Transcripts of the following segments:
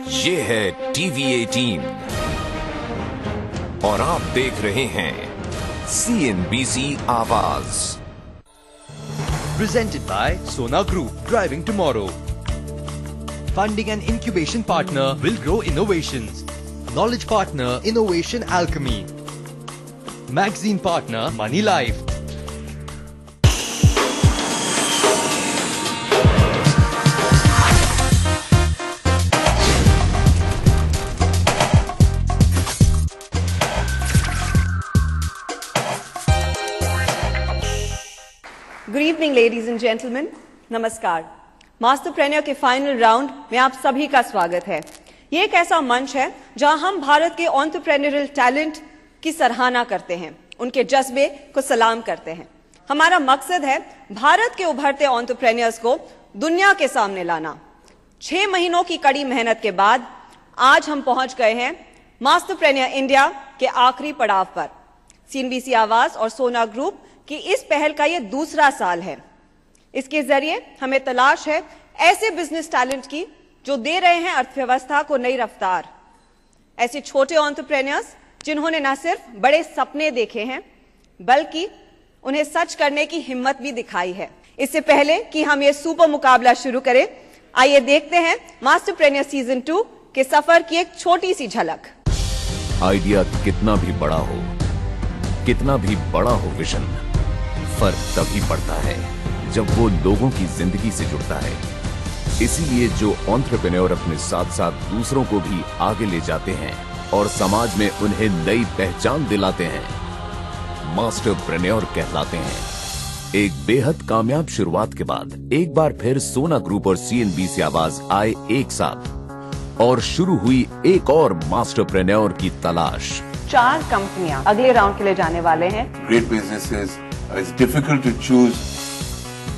ये है टीवी 18 और आप देख रहे हैं CNBC आवाज। Presented by Sona Group, driving tomorrow. Funding and incubation partner will grow innovations. Knowledge partner Innovation Alchemy. Magazine partner Money Life. Good evening ladies and gentleman, नमस्कार। मास्टरप्रेन्योर के फाइनल राउंड में आप सभी का स्वागत है। ये एक ऐसा मंच है जहां हम भारत के एंटरप्रेन्योरियल टैलेंट की सराहना करते हैं, उनके जज्बे को सलाम करते हैं। हमारा मकसद है भारत के उभरते एंटरप्रेन्योर्स को दुनिया के सामने लाना। 6 महीनों की कड़ी मेहनत के बाद आज हम पहुंच गए हैं मास्टरप्रेन्योर इंडिया के आखिरी पड़ाव पर। CNBC आवाज और सोना ग्रुप कि इस पहल का यह दूसरा साल है। इसके जरिए हमें तलाश है ऐसे बिजनेस टैलेंट की जो दे रहे हैं अर्थव्यवस्था को नई रफ्तार। ऐसे छोटे एंटरप्रेन्योर्स जिन्होंने न सिर्फ बड़े सपने देखे हैं बल्कि उन्हें सच करने की हिम्मत भी दिखाई है। इससे पहले कि हम ये सुपर मुकाबला शुरू करें, आइए देखते हैं मास्टरप्रेन्योर सीजन 2 के सफर की एक छोटी सी झलक। आइडिया कितना भी बड़ा हो, कितना भी बड़ा हो विजन, फर्क तभी पड़ता है जब वो लोगों की जिंदगी से जुड़ता है। इसीलिए जो एंटरप्रेन्योर अपने साथ साथ दूसरों को भी आगे ले जाते हैं और समाज में उन्हें नई पहचान दिलाते हैं, मास्टरप्रेन्योर कहलाते हैं। एक बेहद कामयाब शुरुआत के बाद एक बार फिर सोना ग्रुप और CNBC आवाज आए एक साथ और शुरू हुई एक और मास्टरप्रेन्योर की तलाश। 4 कंपनियां अगले राउंड के लिए जाने वाले हैं। Great businesses, it's difficult to choose.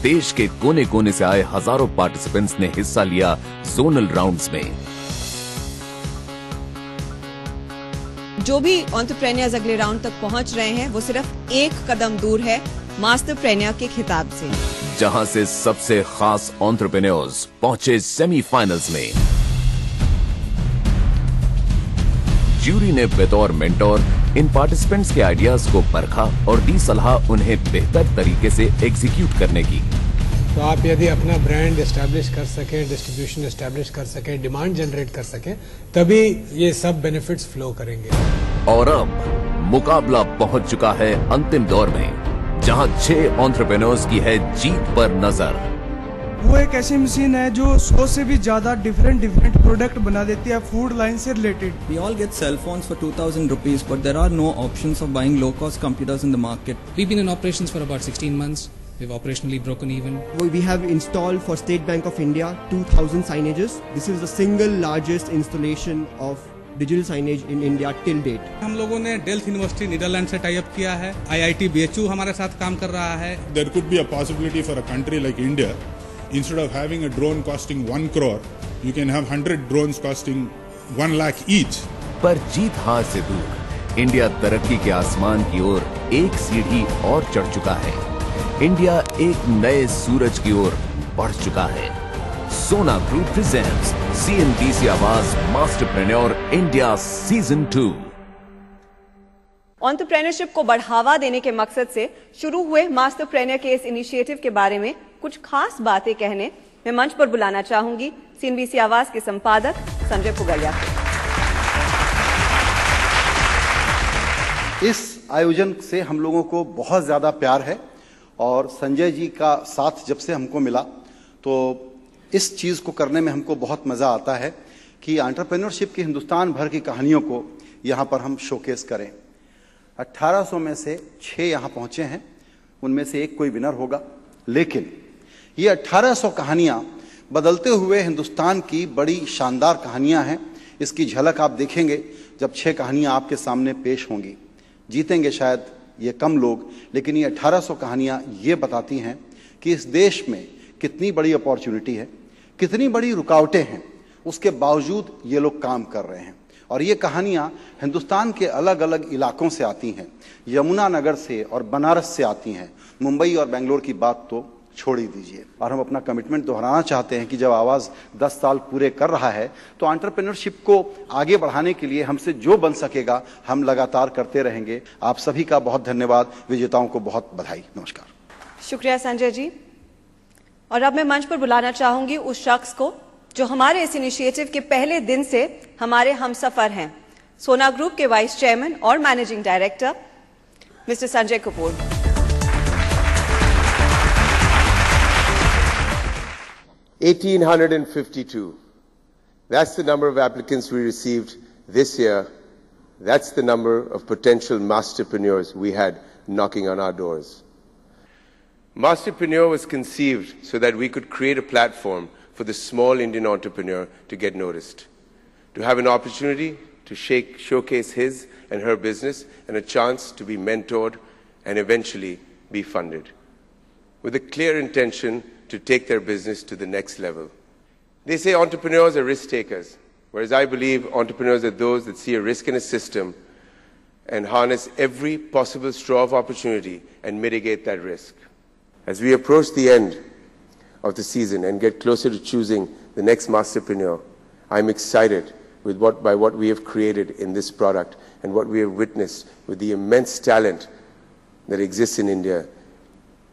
देश के कोने कोने से आए हजारों पार्टिसिपेंट्स ने हिस्सा लिया जोनल राउंड्स में। जो भी एंटरप्रेन्योर्स अगले राउंड तक पहुंच रहे हैं वो सिर्फ एक कदम दूर है मास्टरप्रेन्योर के खिताब से, जहां से सबसे खास एंटरप्रेन्योर्स पहुंचे सेमीफाइनल्स में। ज्यूरी ने बतौर मेंटोर इन पार्टिसिपेंट्स के आइडियाज को परखा और दी सलाह उन्हें बेहतर तरीके से एग्जीक्यूट करने की। तो आप यदि अपना ब्रांड एस्टैब्लिश कर सकें, डिस्ट्रीब्यूशन एस्टैब्लिश कर सकें, डिमांड जनरेट कर सकें, तभी ये सब बेनिफिट्स फ्लो करेंगे। और अब मुकाबला पहुंच चुका है अंतिम दौर में, जहां 6 एंटरप्रेन्योर्स की है जीत पर नजर। वो एक ऐसी मशीन है जो 100 से भी ज्यादा डिफरेंट प्रोडक्ट बना देती है फूड लाइन से related. We all get cell phones for 2,000 rupees, but there are no options of buying low-cost computers in the market. We've been in operations for about 16 months. We've operationally broken even. We have installed for State Bank of India 2,000 signages. This is the single largest installation of digital signage in India till date. हम लोगों ने dealt university Netherlands से tie up किया है। IIT BHU हमारे साथ काम कर रहा है। There could be a possibility for a country like India. Instead of having a drone costing 1 crore, you can have 100 drones costing 1 lakh each. पर जीत हार से दूर इंडिया तरक्की के आसमान की ओर एक सीढ़ी और चढ़ चुका है। इंडिया एक नए सूरज की ओर बढ़ चुका है। सोना ग्रुप प्रेजेंट्स CNBC आवाज मास्टरप्रेन्योर इंडिया सीजन 2। एंटरप्रेन्योरशिप को बढ़ावा देने के मकसद से शुरू हुए मास्टरप्रेन्योर के इस इनिशिएटिव के बारे में कुछ खास बातें कहने मैं मंच पर बुलाना चाहूंगी CNBC आवाज के संपादक संजय पुगलिया को। इस आयोजन से हम लोगों को बहुत ज्यादा प्यार है और संजय जी का साथ जब से हमको मिला तो इस चीज को करने में हमको बहुत मजा आता है कि एंटरप्रेन्योरशिप की हिंदुस्तान भर की कहानियों को यहां पर हम शोकेस करें। 1800 में से 6 यहां पहुंचे हैं, उनमें से एक कोई विनर होगा, लेकिन ये 1800 कहानियां बदलते हुए हिंदुस्तान की बड़ी शानदार कहानियां हैं। इसकी झलक आप देखेंगे जब 6 कहानियां आपके सामने पेश होंगी। जीतेंगे शायद ये कम लोग, लेकिन ये 1800 कहानियां ये बताती हैं कि इस देश में कितनी बड़ी अपॉर्चुनिटी है, कितनी बड़ी रुकावटें हैं, उसके बावजूद ये लोग काम कर रहे हैं। और ये कहानियां हिंदुस्तान के अलग अलग इलाकों से आती हैं, यमुना नगर से और बनारस से आती हैं। मुंबई और बेंगलोर की बात तो छोड़ ही दीजिए। और हम अपना कमिटमेंट दोहराना चाहते हैं कि जब आवाज़ 10 साल पूरे कर रहा है तो एंटरप्रेन्योरशिप को आगे बढ़ाने के लिए हमसे जो बन सकेगा हम लगातार करते रहेंगे। आप सभी का बहुत धन्यवाद, विजेताओं को बहुत बधाई। नमस्कार। शुक्रिया संजय जी। और अब मैं मंच पर बुलाना चाहूंगी उस शख्स को जो हमारे इस इनिशिएटिव के पहले दिन से हमारे हमसफर हैं, सोना ग्रुप के वाइस चेयरमैन और managing director mister Sanjay Kapoor. $1,852. That's the number of applicants we received this year. That's the number of potential masterpreneurs we had knocking on our doors. Masterpreneur was conceived so that we could create a platform for the small Indian entrepreneur to get noticed, to have an opportunity to showcase his and her business and a chance to be mentored and eventually be funded, with a clear intention to take their business to the next level. They say entrepreneurs are risk takers, whereas I believe entrepreneurs are those that see a risk in a system and harness every possible straw of opportunity and mitigate that risk. As we approach the end of the season and get closer to choosing the next masterpreneur, I'm excited by what we have created in this product and what we have witnessed with the immense talent that exists in India.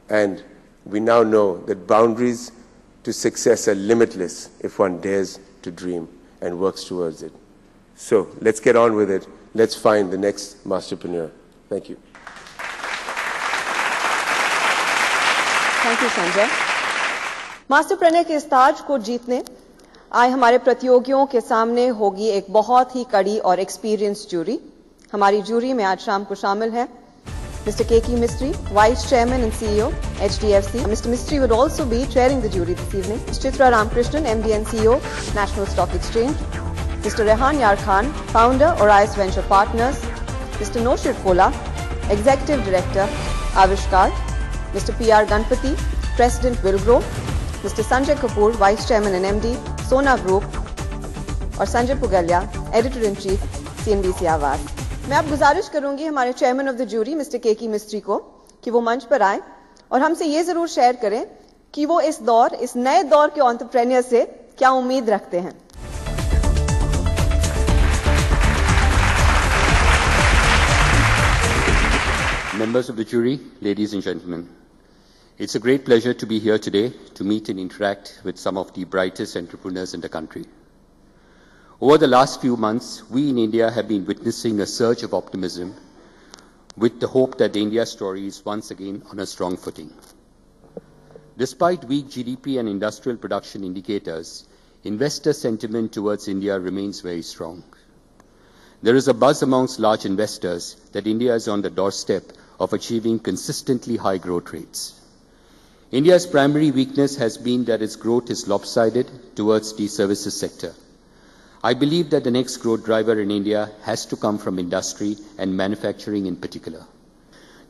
And we now know that boundaries to success are limitless if one dares to dream and works towards it. So let's get on with it. Let's find the next masterpreneur. Thank you. Thank you Sanjay. Masterpreneur के इस ताज को जीतने आए हमारे प्रतियोगियों के सामने होगी एक बहुत ही कड़ी और एक्सपीरियंस जूरी। हमारी जूरी में आज शाम को शामिल है Mr. K.K. Mistry, Vice Chairman and CEO, HDFC. Mr. Mistry would also be chairing the jury this evening. Ms. Chitra Ramakrishnan, MD and CEO, National Stock Exchange. Mr. Rehan Yar Khan, Founder, Orias Venture Partners. Mr. Noshir Kola, Executive Director, Avishkar. Mr. P.R. Ganpati, President Wilgrow. Mr. Sanjay Kapoor, Vice Chairman and MD, Sona Group. और Sanjay Puglia, Editor-in-Chief, CNBC आवाज। मैं अब गुजारिश करूंगी हमारे chairman of the jury mister K Mistry को कि वो मंच पर आए और हमसे ये जरूर शेयर करें कि वो इस नए दौर के एंटरप्रेन्योर से क्या उम्मीद रखते हैं। Members of the jury, ladies and gentlemen, it's a great pleasure to be here today to meet and interact with some of the brightest entrepreneurs in the country. Over the last few months, we in India have been witnessing a surge of optimism with the hope that the India story is once again on a strong footing. Despite weak GDP and industrial production indicators, investor sentiment towards India remains very strong. There is a buzz amongst large investors that India is on the doorstep of achieving consistently high growth rates. India's primary weakness has been that its growth is lopsided towards the services sector. I believe that the next growth driver in India has to come from industry and manufacturing in particular.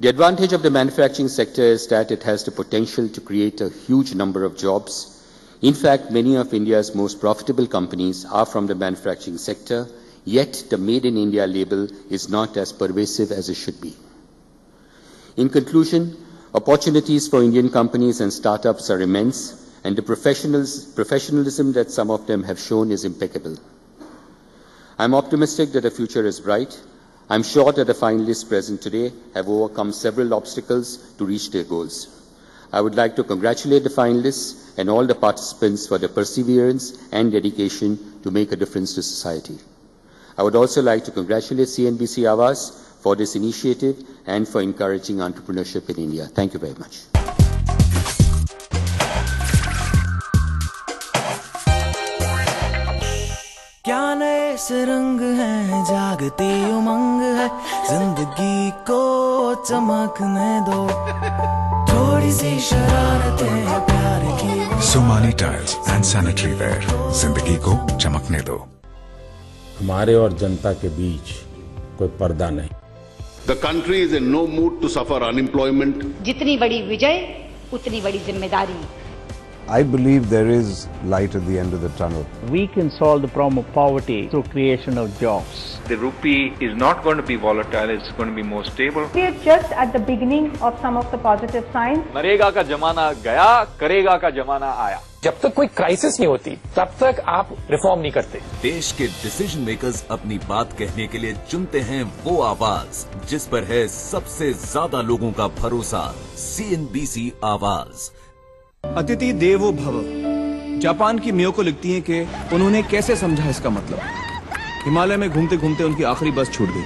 The advantage of the manufacturing sector is that it has the potential to create a huge number of jobs. In fact, many of India's most profitable companies are from the manufacturing sector, yet the Made in India label is not as pervasive as it should be. In conclusion, opportunities for Indian companies and startups are immense, and the professionalism that some of them have shown is impeccable. I'm optimistic that the future is bright. I'm sure that the finalists present today have overcome several obstacles to reach their goals. I would like to congratulate the finalists and all the participants for their perseverance and dedication to make a difference to society. I would also like to congratulate CNBC Awaaz for this initiative and for encouraging entrepreneurship in India. Thank you very much. क्या नए से रंग है, जागती उमंग है, जिंदगी को चमकने दो, थोड़ी सी शरारतें प्यार की। Somani tiles and sanitary ware, जिंदगी को चमकने दो। हमारे और जनता के बीच कोई पर्दा नहीं। The country is in no mood to suffer unemployment. जितनी बड़ी विजय उतनी बड़ी जिम्मेदारी। I believe there is light at the end of the tunnel. We can solve the problem of poverty through creation of jobs. The rupee is not going to be volatile, it's going to be more stable. We are just at the beginning of some of the positive signs. NREGA का जमाना गया, करेगा का जमाना आया. जब तक कोई क्राइसिस नहीं होती तब तक आप रिफॉर्म नहीं करते. देश के डिसीजन मेकर्स अपनी बात कहने के लिए चुनते हैं वो आवाज जिस पर है सबसे ज्यादा लोगों का भरोसा. CNBC आवाज. अतिथि देवो भव. जापान की मियोको लिखती हैं कि उन्होंने कैसे समझा इसका मतलब. हिमालय में घूमते घूमते उनकी आखिरी बस छूट गई.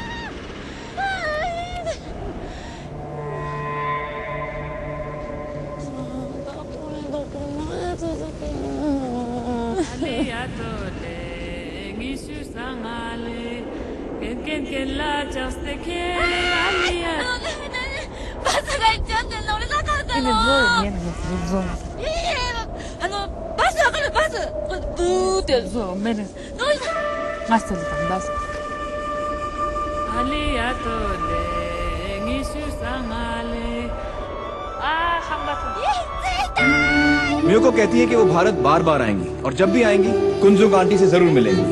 मियोको कहती है कि वो भारत बार बार आएंगी और जब भी आएंगी कुंजुग आंटी से जरूर मिलेंगी.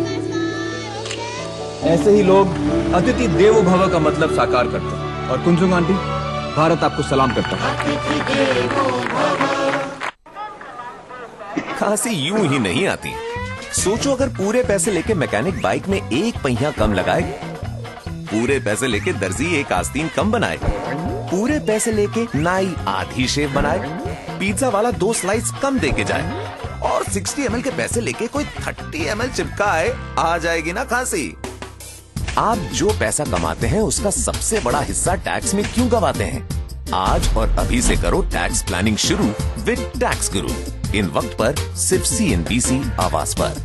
ऐसे ही लोग अतिथि देवो भव का मतलब साकार करते हैं और कुंजुग आंटी भारत आपको सलाम करता है. खांसी यूं ही नहीं आती. सोचो अगर पूरे पैसे लेके मैकेनिक बाइक में एक पहिया कम लगाए, पूरे पैसे लेके दर्जी एक आस्तीन कम बनाए, पूरे पैसे लेके नाई आधी शेव बनाए, पिज्जा वाला 2 स्लाइस कम देके जाए और 60 ml के पैसे लेके कोई 30 ml चिपकाए, आ जाएगी ना खांसी. आप जो पैसा कमाते हैं उसका सबसे बड़ा हिस्सा टैक्स में क्यों गवाते हैं? आज और अभी से करो टैक्स प्लानिंग शुरू विद टैक्स गुरु. इन वक्त पर सिर्फ CNBC आवाज पर.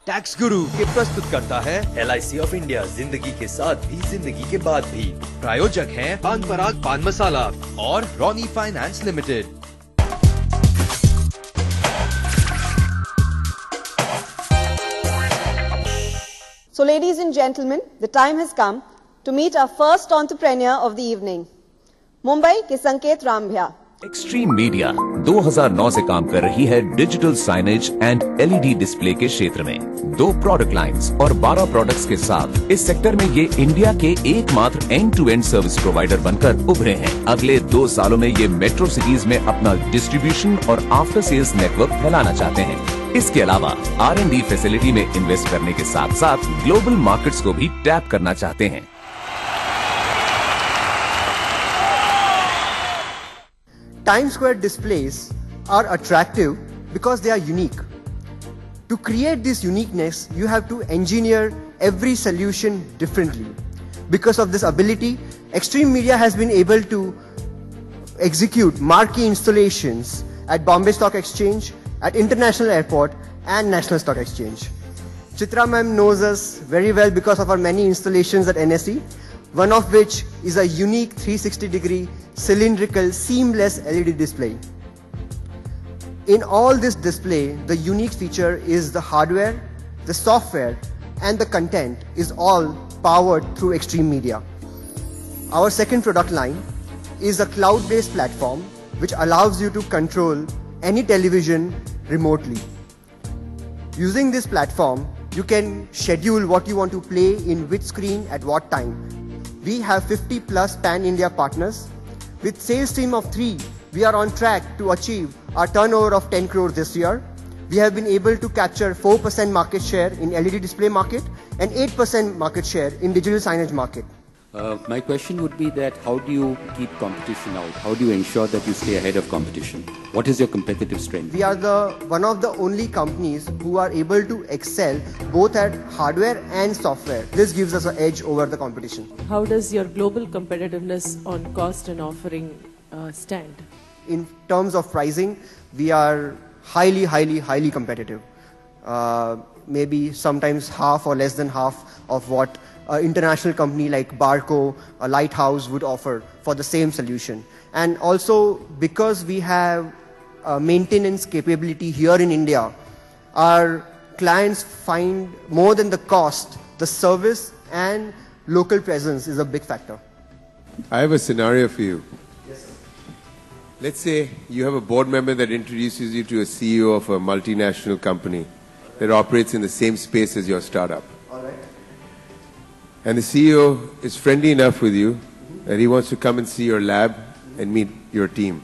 टैक्स गुरु के प्रस्तुत करता है LIC ऑफ इंडिया. जिंदगी के साथ भी जिंदगी के बाद भी. प्रायोजक हैं पान पराग पान मसाला और Ronnie finance limited. So ladies and gentlemen, the time has come to meet our first entrepreneur of the evening. Mumbai के संकेत राम भैया. एक्सट्रीम मीडिया 2009 से काम कर रही है digital signage and LED display के क्षेत्र में. 2 प्रोडक्ट लाइंस और 12 प्रोडक्ट्स के साथ इस सेक्टर में ये इंडिया के एकमात्र end to end service provider बनकर उभरे हैं. अगले 2 सालों में ये मेट्रो सिटीज में अपना डिस्ट्रीब्यूशन और आफ्टर सेल्स नेटवर्क फैलाना चाहते हैं. इसके अलावा R&D फैसिलिटी में इन्वेस्ट करने के साथ साथ ग्लोबल मार्केट्स को भी टैप करना चाहते हैं. Times Square displays are attractive because they are unique. To create this uniqueness, you have to engineer every solution differently. Because of this ability, Extreme Media has been able to execute marquee installations at Bombay Stock Exchange, at International Airport and National Stock Exchange. Chitra ma'am knows us very well because of our many installations at NSE, one of which is a unique 360-degree cylindrical seamless LED display. In all this display, the unique feature is the hardware, the software and the content is all powered through Extreme Media. Our second product line is a cloud-based platform which allows you to control any television remotely. Using this platform, you can schedule what you want to play in which screen at what time. We have 50 plus pan-India partners. With sales team of 3, we are on track to achieve our turnover of 10 crores this year. We have been able to capture 4% market share in LED display market and 8% market share in digital signage market. My question would be that how do you keep competition out? How do you ensure that you stay ahead of competition? What is your competitive strength? We are one of the only companies who are able to excel both at hardware and software. This gives us an edge over the competition. How does your global competitiveness on cost and offering stand? In terms of pricing, we are highly competitive. Maybe sometimes half or less than half of what an international company like Barco, a Lighthouse would offer for the same solution. And also because we have maintenance capability here in India, our clients find more than the cost, the service and local presence is a big factor. I have a scenario for you. Let's say you have a board member that introduces you to a CEO of a multinational company that operates in the same space as your startup. All right. And the CEO is friendly enough with you that he wants to come and see your lab and meet your team.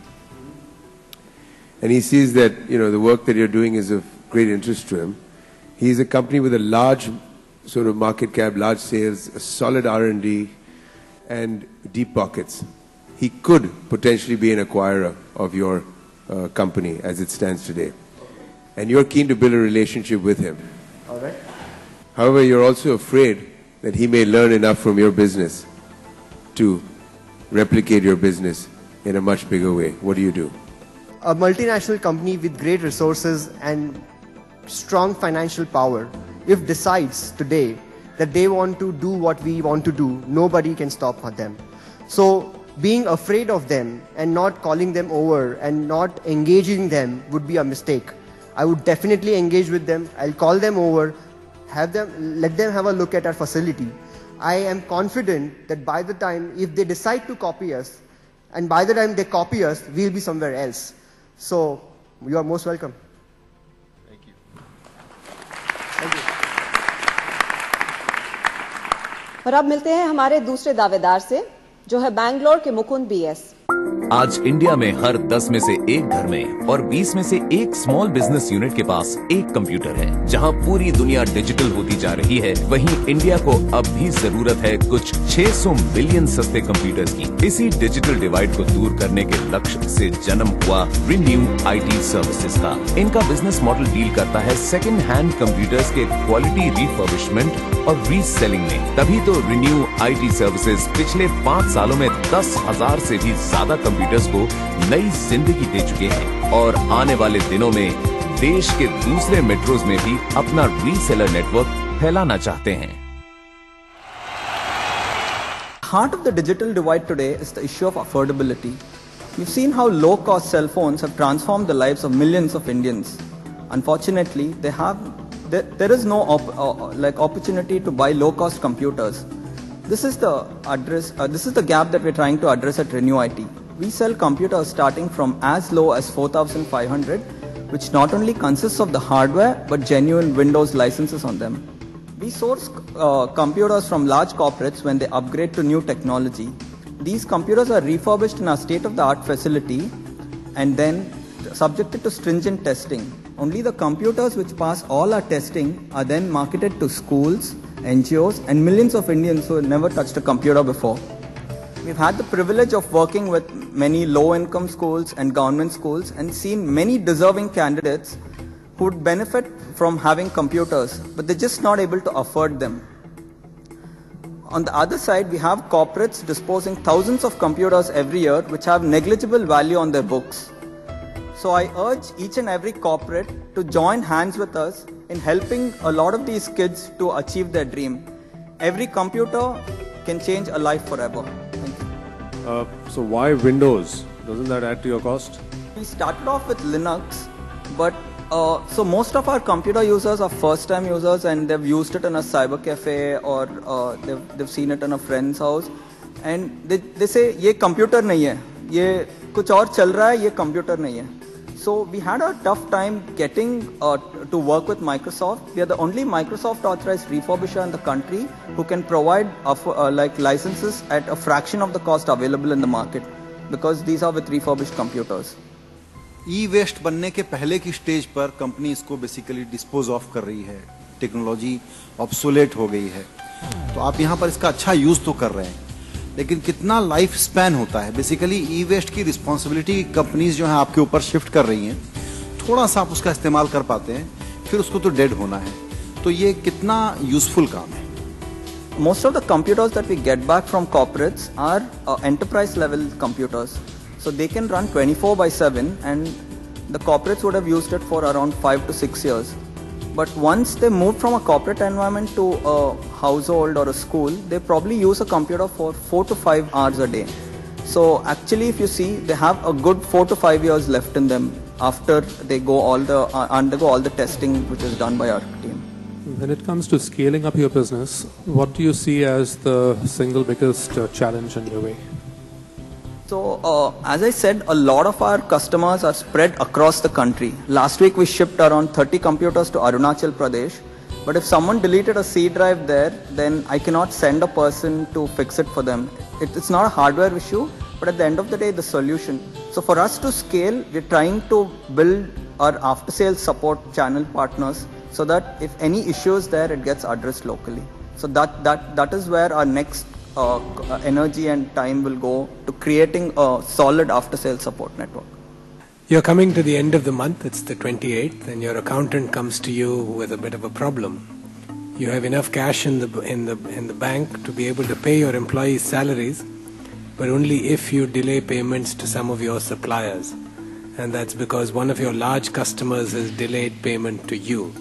And he sees that, you know, the work that you're doing is of great interest to him. He's a company with a large sort of market cap, large sales, a solid R&D, and deep pockets. He could potentially be an acquirer of your company as it stands today. And you're keen to build a relationship with him. All right. However, you're also afraid that he may learn enough from your business to replicate your business in a much bigger way. What do you do? A multinational company with great resources and strong financial power, if decides today that they want to do what we want to do, nobody can stop them. So being afraid of them and not calling them over and not engaging them would be a mistake. I would definitely engage with them. I'll call them over, let them have a look at our facility. I am confident that by the time, if they decide to copy us, and by the time they copy us, we'll be somewhere else. So you are most welcome. Thank you. Thank you. और अब मिलते हैं हमारे दूसरे दावेदार से, जो है बैंगलोर के मुकुंद BS। आज इंडिया में हर 10 में से एक घर में और 20 में से एक स्मॉल बिजनेस यूनिट के पास एक कंप्यूटर है। जहां पूरी दुनिया डिजिटल होती जा रही है, वहीं इंडिया को अब भी जरूरत है कुछ 600 मिलियन सस्ते कंप्यूटर्स की। इसी डिजिटल डिवाइड को दूर करने के लक्ष्य से जन्म हुआ रिन्यू IT सर्विसेज का। इनका बिजनेस मॉडल डील करता है सेकेंड हैंड कंप्यूटर्स के क्वालिटी रिफर्बिशमेंट और रीसेलिंग में। तभी तो रिन्यू IT सर्विसेज पिछले 5 सालों में 10,000 से भी ज्यादा कंप्यूटर्स को नई जिंदगी दे चुके हैं और आने वाले दिनों में देश के दूसरे मेट्रोज में भी अपना रीसेलर नेटवर्क फैलाना चाहते हैं। Heart of the digital divide today is the issue of affordability. We've seen how low-cost cell phones have transformed the lives of millions of Indians. Unfortunately, there is no opportunity to buy low-cost computers. This is the gap that we're trying to address at Renew IT. We sell computers starting from as low as 4,500, which not only consists of the hardware but genuine Windows licenses on them. We source computers from large corporates when they upgrade to new technology. These computers are refurbished in our state-of-the-art facility and then subjected to stringent testing. Only the computers which pass all our testing are then marketed to schools, NGOs, and millions of Indians who have never touched a computer before. We've had the privilege of working with many low-income schools and government schools and seen many deserving candidates who would benefit from having computers, but they're just not able to afford them. On the other side, we have corporates disposing thousands of computers every year which have negligible value on their books. So I urge each and every corporate to join hands with us in helping a lot of these kids to achieve their dream. Every computer can change a life forever. Thank you. So why Windows? Doesn't that add to your cost? We started off with Linux, but so most of our computer users are first-time users and they've used it in a cyber cafe or they've seen it in a friend's house, and they say, "ये computer नहीं है, ये कुछ और चल रहा है, ये computer नहीं है." So we had a tough time getting to work with Microsoft. We are the only Microsoft authorized refurbisher in the country who can provide licenses at a fraction of the cost available in the market, because these are with refurbished computers. E-waste बनने के पहले की stage पर company इसको basically dispose of कर रही है, technology obsolete हो गई है, तो आप यहाँ पर इसका अच्छा यूज तो कर रहे हैं, लेकिन कितना लाइफ स्पैन होता है। बेसिकली ई वेस्ट की रिस्पॉन्सिबिलिटी कंपनीज जो है आपके ऊपर शिफ्ट कर रही हैं, थोड़ा सा आप उसका इस्तेमाल कर पाते हैं, फिर उसको तो डेड होना है, तो ये कितना यूजफुल काम है। Most of the computers that we get back from corporates are enterprise level computers. So they can run 24/7 and the corporates would have used it for around 5 to 6 years. But once they move from a corporate environment to a household or a school, they probably use a computer for 4 to 5 hours a day. So actually, if you see, they have a good 4 to 5 years left in them after they go undergo all the testing which is done by our team. When it comes to scaling up your business, what do you see as the single biggest challenge in your way? So, as I said, a lot of our customers are spread across the country. Last week we shipped around 30 computers to Arunachal Pradesh. But if someone deleted a C drive there, then I cannot send a person to fix it for them. It's not a hardware issue, but at the end of the day, the solution. So for us to scale, we're trying to build our after-sales support channel partners so that if any issues there, it gets addressed locally. So that is where our next energy and time will go to creating a solid after-sales support network. You're coming to the end of the month, it's the 28th, and your accountant comes to you with a bit of a problem. You have enough cash in the bank to be able to pay your employees' salaries, but only if you delay payments to some of your suppliers. And that's because one of your large customers has delayed payment to you.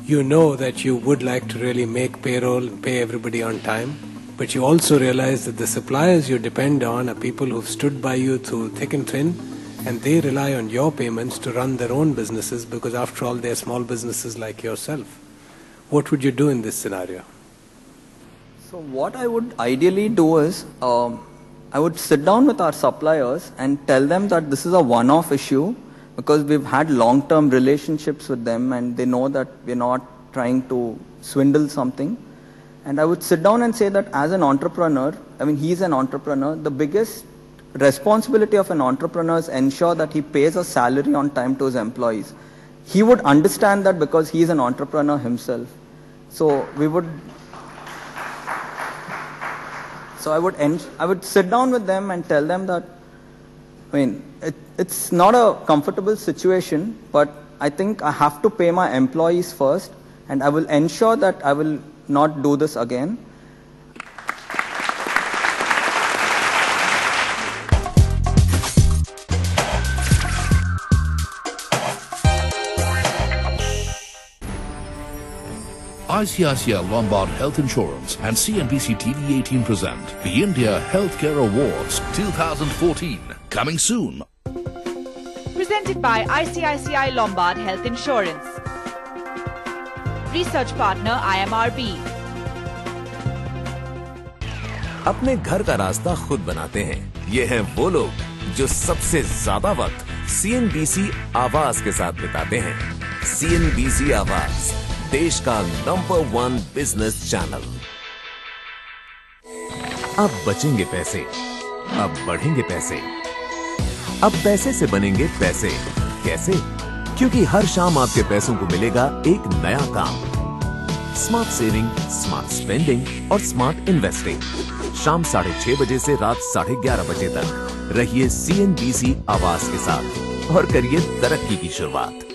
You know that you would like to really make payroll and pay everybody on time, but you also realize that the suppliers you depend on are people who've stood by you through thick and thin, and they rely on your payments to run their own businesses because after all they're small businesses like yourself. What would you do in this scenario? So what I would ideally do is, I would sit down with our suppliers and tell them that this is a one-off issue because we've had long-term relationships with them and they know that we're not trying to swindle something. And I would sit down and say that as an entrepreneur, I mean he's an entrepreneur, the biggest responsibility of an entrepreneur is ensure that he pays a salary on time to his employees. He would understand that because he is an entrepreneur himself. So I would sit down with them and tell them that, I mean, it's not a comfortable situation, but I think I have to pay my employees first, and I will ensure that I will not do this again. ICICI Lombard Health Insurance and CNBC TV 18 present the India Healthcare Awards 2014, coming soon. Presented by ICICI Lombard Health Insurance. Research partner IMRB. अपने घर का रास्ता खुद बनाते हैं। ये हैं वो लोग जो सबसे ज्यादा वक्त CNBC आवाज के साथ बिताते हैं। CNBC आवाज, देश का नंबर 1 बिजनेस चैनल। अब बचेंगे पैसे, अब बढ़ेंगे पैसे, अब पैसे से बनेंगे पैसे। कैसे? क्योंकि हर शाम आपके पैसों को मिलेगा एक नया काम। स्मार्ट सेविंग, स्मार्ट स्पेंडिंग और स्मार्ट इन्वेस्टिंग। शाम 6:30 बजे से रात 11:30 बजे तक रहिए CNBC आवाज के साथ और करिए तरक्की की शुरुआत।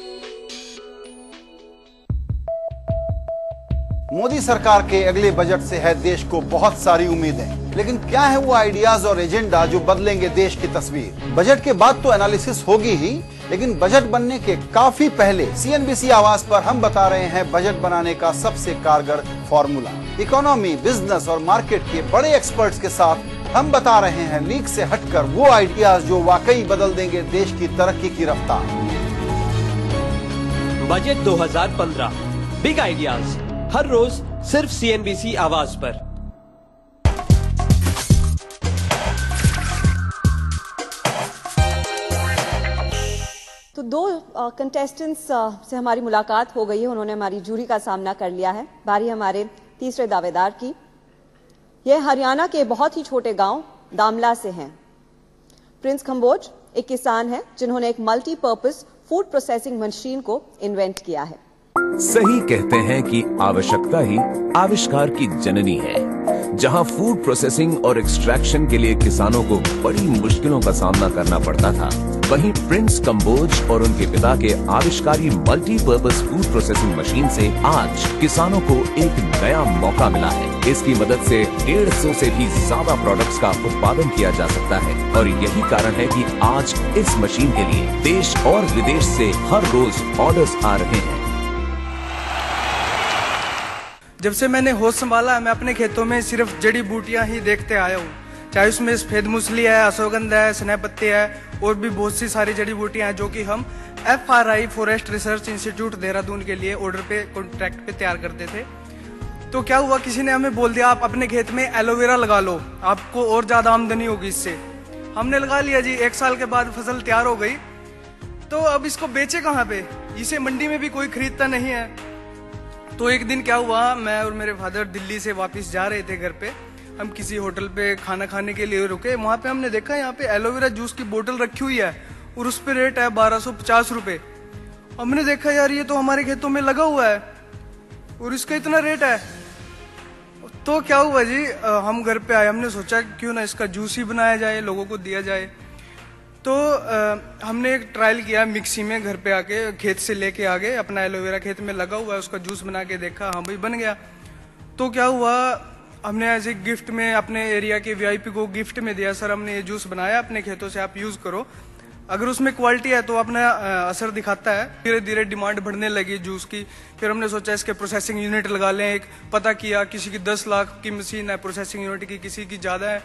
मोदी सरकार के अगले बजट से है देश को बहुत सारी उम्मीदें, लेकिन क्या है वो आइडियाज और एजेंडा जो बदलेंगे देश की तस्वीर? बजट के बाद तो एनालिसिस होगी ही, लेकिन बजट बनने के काफी पहले CNBC आवाज पर हम बता रहे हैं बजट बनाने का सबसे कारगर फॉर्मूला। इकोनॉमी, बिजनेस और मार्केट के बड़े एक्सपर्ट्स के साथ हम बता रहे हैं लीक से हटकर वो आइडियाज जो वाकई बदल देंगे देश की तरक्की की रफ्तार। बजट 2015, बिग आइडियाज, हर रोज सिर्फ CNBC आवाज पर। तो दो कंटेस्टेंट्स से हमारी मुलाकात हो गई है, उन्होंने हमारी जूरी का सामना कर लिया है। बारी हमारे तीसरे दावेदार की। यह हरियाणा के बहुत ही छोटे गांव दामला से हैं। प्रिंस कंबोज एक किसान है जिन्होंने एक मल्टीपर्पज फूड प्रोसेसिंग मशीन को इन्वेंट किया है। सही कहते हैं कि आवश्यकता ही आविष्कार की जननी है। जहां फूड प्रोसेसिंग और एक्सट्रैक्शन के लिए किसानों को बड़ी मुश्किलों का सामना करना पड़ता था, वहीं प्रिंस कंबोज और उनके पिता के आविष्कारी मल्टीपर्पज फूड प्रोसेसिंग मशीन से आज किसानों को एक नया मौका मिला है। इसकी मदद से 150 से भी ज्यादा प्रोडक्ट्स का उत्पादन किया जा सकता है और यही कारण है कि आज इस मशीन के लिए देश और विदेश से हर रोज ऑर्डर्स आ रहे हैं। जब से मैंने होश संभाला है, मैं अपने खेतों में सिर्फ जड़ी बूटियां ही देखते आया हूँ। चाहे उसमें सफेद मूसली है, अश्वगंधा है, स्नेहपत्ती है और भी बहुत सी सारी जड़ी बूटियां हैं जो कि हम FRI forest research institute Dehradun के लिए ऑर्डर पे कॉन्ट्रैक्ट पे तैयार करते थे। तो क्या हुआ, किसी ने हमें बोल दिया आप अपने खेत में एलोवेरा लगा लो, आपको और ज्यादा आमदनी होगी इससे। हमने लगा लिया जी, 1 साल के बाद फसल तैयार हो गई, तो अब इसको बेचे कहाँ पे? इसे मंडी में भी कोई खरीदता नहीं है। तो एक दिन क्या हुआ, मैं और मेरे फादर दिल्ली से वापस जा रहे थे घर पे, हम किसी होटल पे खाना खाने के लिए रुके। वहां पे हमने देखा यहाँ पे एलोवेरा जूस की बोतल रखी हुई है और उस पे रेट है 1250 रुपए। हमने देखा यार ये तो हमारे खेतों में लगा हुआ है और इसका इतना रेट है। तो क्या हुआ जी, हम घर पे आए, हमने सोचा क्यों ना इसका जूस ही बनाया जाए, लोगों को दिया जाए। तो हमने एक ट्रायल किया मिक्सी में, घर पे आके खेत से लेके आ गए, अपना एलोवेरा खेत में लगा हुआ है, उसका जूस बना के देखा, हाँ भाई बन गया। तो क्या हुआ, हमने ऐसे गिफ्ट में अपने एरिया के वीआईपी को गिफ्ट में दिया, सर हमने ये जूस बनाया अपने खेतों से, आप यूज करो, अगर उसमें क्वालिटी है तो अपना असर दिखाता है। धीरे धीरे डिमांड बढ़ने लगी जूस की। फिर हमने सोचा इसके प्रोसेसिंग यूनिट लगा लें, एक पता किया किसी की 10 लाख की मशीन है प्रोसेसिंग यूनिट की, किसी की ज़्यादा है,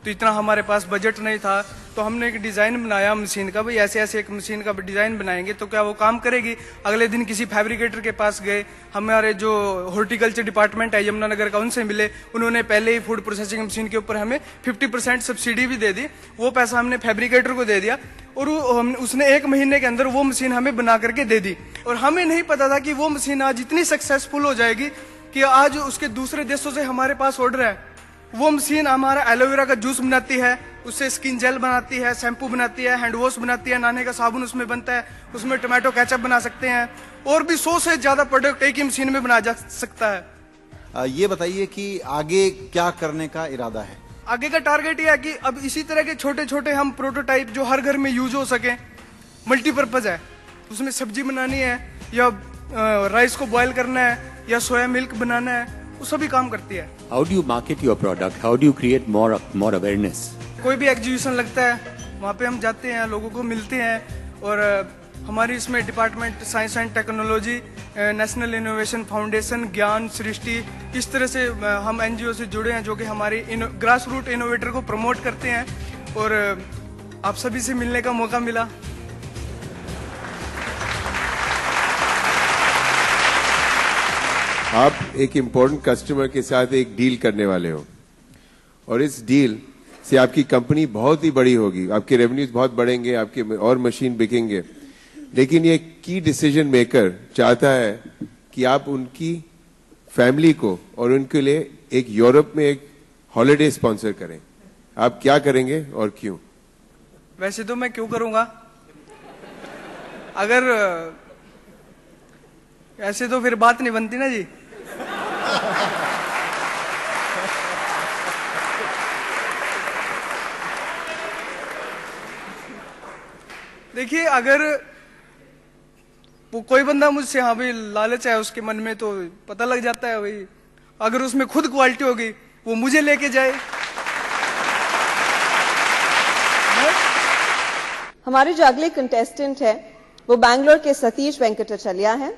तो इतना हमारे पास बजट नहीं था। तो हमने एक डिज़ाइन बनाया मशीन का, भाई ऐसे ऐसे एक मशीन का डिज़ाइन बनाएंगे तो क्या वो काम करेगी। अगले दिन किसी फैब्रिकेटर के पास गए, हमारे जो हॉर्टिकल्चर डिपार्टमेंट है यमुनानगर का, उनसे मिले, उन्होंने पहले ही फूड प्रोसेसिंग मशीन के ऊपर हमें 50% सब्सिडी भी दे दी। वो पैसा हमने फैब्रिकेटर को दे दिया और उसने 1 महीने के अंदर वो मशीन हमें बना करके दे दी। और हमें नहीं पता था कि वो मशीन आज इतनी सक्सेसफुल हो जाएगी कि आज उसके दूसरे देशों से हमारे पास ऑर्डर है। वो मशीन हमारा एलोवेरा का जूस बनाती है, उससे स्किन जेल बनाती है, शैम्पू बनाती है, हैंड वॉश बनाती है, नहाने का साबुन उसमें बनता है, उसमें टोमेटो केचप बना सकते हैं, और भी 100 से ज्यादा प्रोडक्ट एक ही मशीन में बनाया जा सकता है। ये बताइए कि आगे क्या करने का इरादा है? आगे का टारगेट ये है कि अब इसी तरह के छोटे छोटे हम प्रोटोटाइप जो हर घर में यूज हो सके, मल्टीपर्पज है, उसमें सब्जी बनानी है या राइस को बॉयल करना है या सोया मिल्क बनाना है, वो सभी काम करती है। How do you market your product? How do you create more awareness? कोई भी एग्जीबिशन लगता है वहाँ पे हम जाते हैं, लोगों को मिलते हैं, और हमारी इसमें department science and technology, national innovation foundation, ज्ञान सृष्टि, इस तरह से हम एनजीओ से जुड़े हैं जो कि हमारी ग्रास रूट इनोवेटर को प्रमोट करते हैं, और आप सभी से मिलने का मौका मिला। आप एक इम्पोर्टेंट कस्टमर के साथ एक डील करने वाले हो और इस डील से आपकी कंपनी बहुत ही बड़ी होगी, आपके रेवेन्यूज बहुत बढ़ेंगे, आपके और मशीन बिकेंगे, लेकिन ये की डिसीजन मेकर चाहता है कि आप उनकी फैमिली को और उनके लिए एक यूरोप में एक हॉलिडे स्पॉन्सर करें। आप क्या करेंगे और क्यों? वैसे तो मैं क्यों करूंगा, अगर ऐसे तो फिर बात नहीं बनती ना जी। देखिए, अगर वो कोई बंदा मुझसे, हाँ भाई लालच है उसके मन में, तो पता लग जाता है भाई, अगर उसमें खुद क्वालिटी होगी वो मुझे लेके जाए। हमारे जो अगले कंटेस्टेंट है वो बैंगलोर के सतीश वेंकटाचल्या हैं।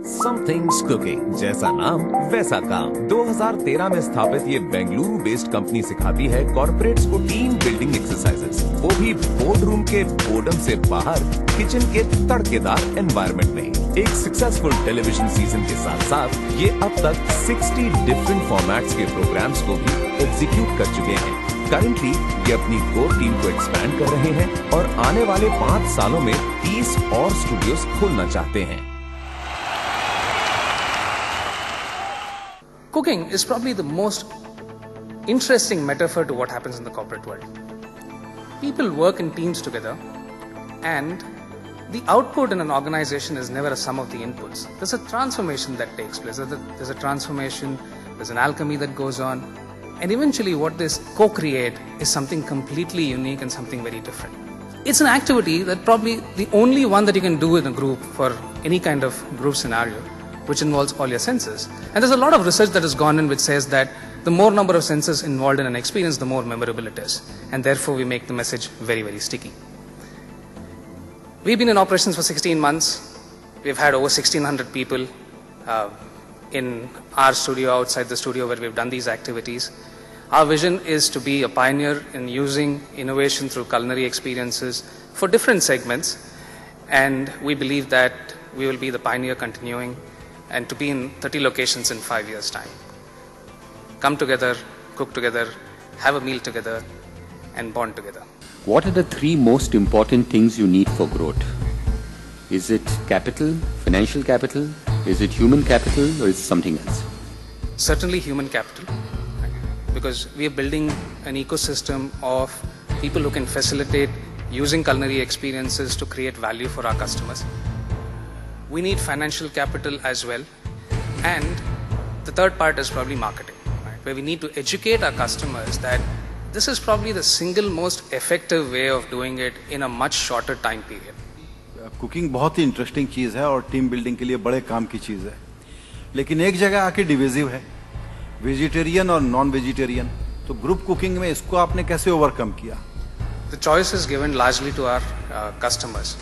समथिंग्स कुकिंग, जैसा नाम वैसा काम। 2013 में स्थापित ये बेंगलुरु बेस्ड कंपनी सिखाती है कॉर्पोरेट्स को टीम बिल्डिंग एक्सरसाइजेस, वो भी बोर्ड रूम के बोर्डम से बाहर, किचन के तड़केदार एनवायरनमेंट में। एक सक्सेसफुल टेलीविजन सीजन के साथ साथ ये अब तक 60 डिफरेंट फॉर्मेट्स के प्रोग्राम्स को भी एग्जीक्यूट कर चुके हैं। करंटली ये अपनी कोर टीम को एक्सपैंड कर रहे हैं और आने वाले 5 सालों में 30 और स्टूडियोज खोलना चाहते हैं। Cooking is probably the most interesting metaphor to what happens in the corporate world. People work in teams together, and the output in an organization is never a sum of the inputs. There's a transformation that takes place. There's a transformation, there's an alchemy that goes on, and eventually what they co-create is something completely unique and something very different. It's an activity that probably the only one that you can do in a group for any kind of group scenario, which involves all your senses. And there's a lot of research that has gone in which says that the more number of senses involved in an experience, the more memorable it is. And therefore, we make the message very, very sticky. We've been in operations for 16 months. We've had over 1,600 people in our studio, outside the studio where we've done these activities. Our vision is to be a pioneer in using innovation through culinary experiences for different segments. And we believe that we will be the pioneer continuing, and to be in 30 locations in 5 years' time. Come together, cook together, have a meal together, and bond together. What are the three most important things you need for growth? Is it capital, financial capital? Is it human capital, or is it something else? Certainly human capital, because we are building an ecosystem of people who can facilitate using culinary experiences to create value for our customers. We need financial capital as well. And the third part is probably marketing, right? Where we need to educate our customers that this is probably the single most effective way of doing it in a much shorter time period. Cooking बहुत ही interesting चीज़ है और team building के लिए बड़े काम की चीज़ है, लेकिन एक जगह आके डिविजिव है, वेजिटेरियन और नॉन वेजिटेरियन. तो ग्रुप कुकिंग में इसको आपने कैसे ओवरकम किया? The choice is given largely to our customers.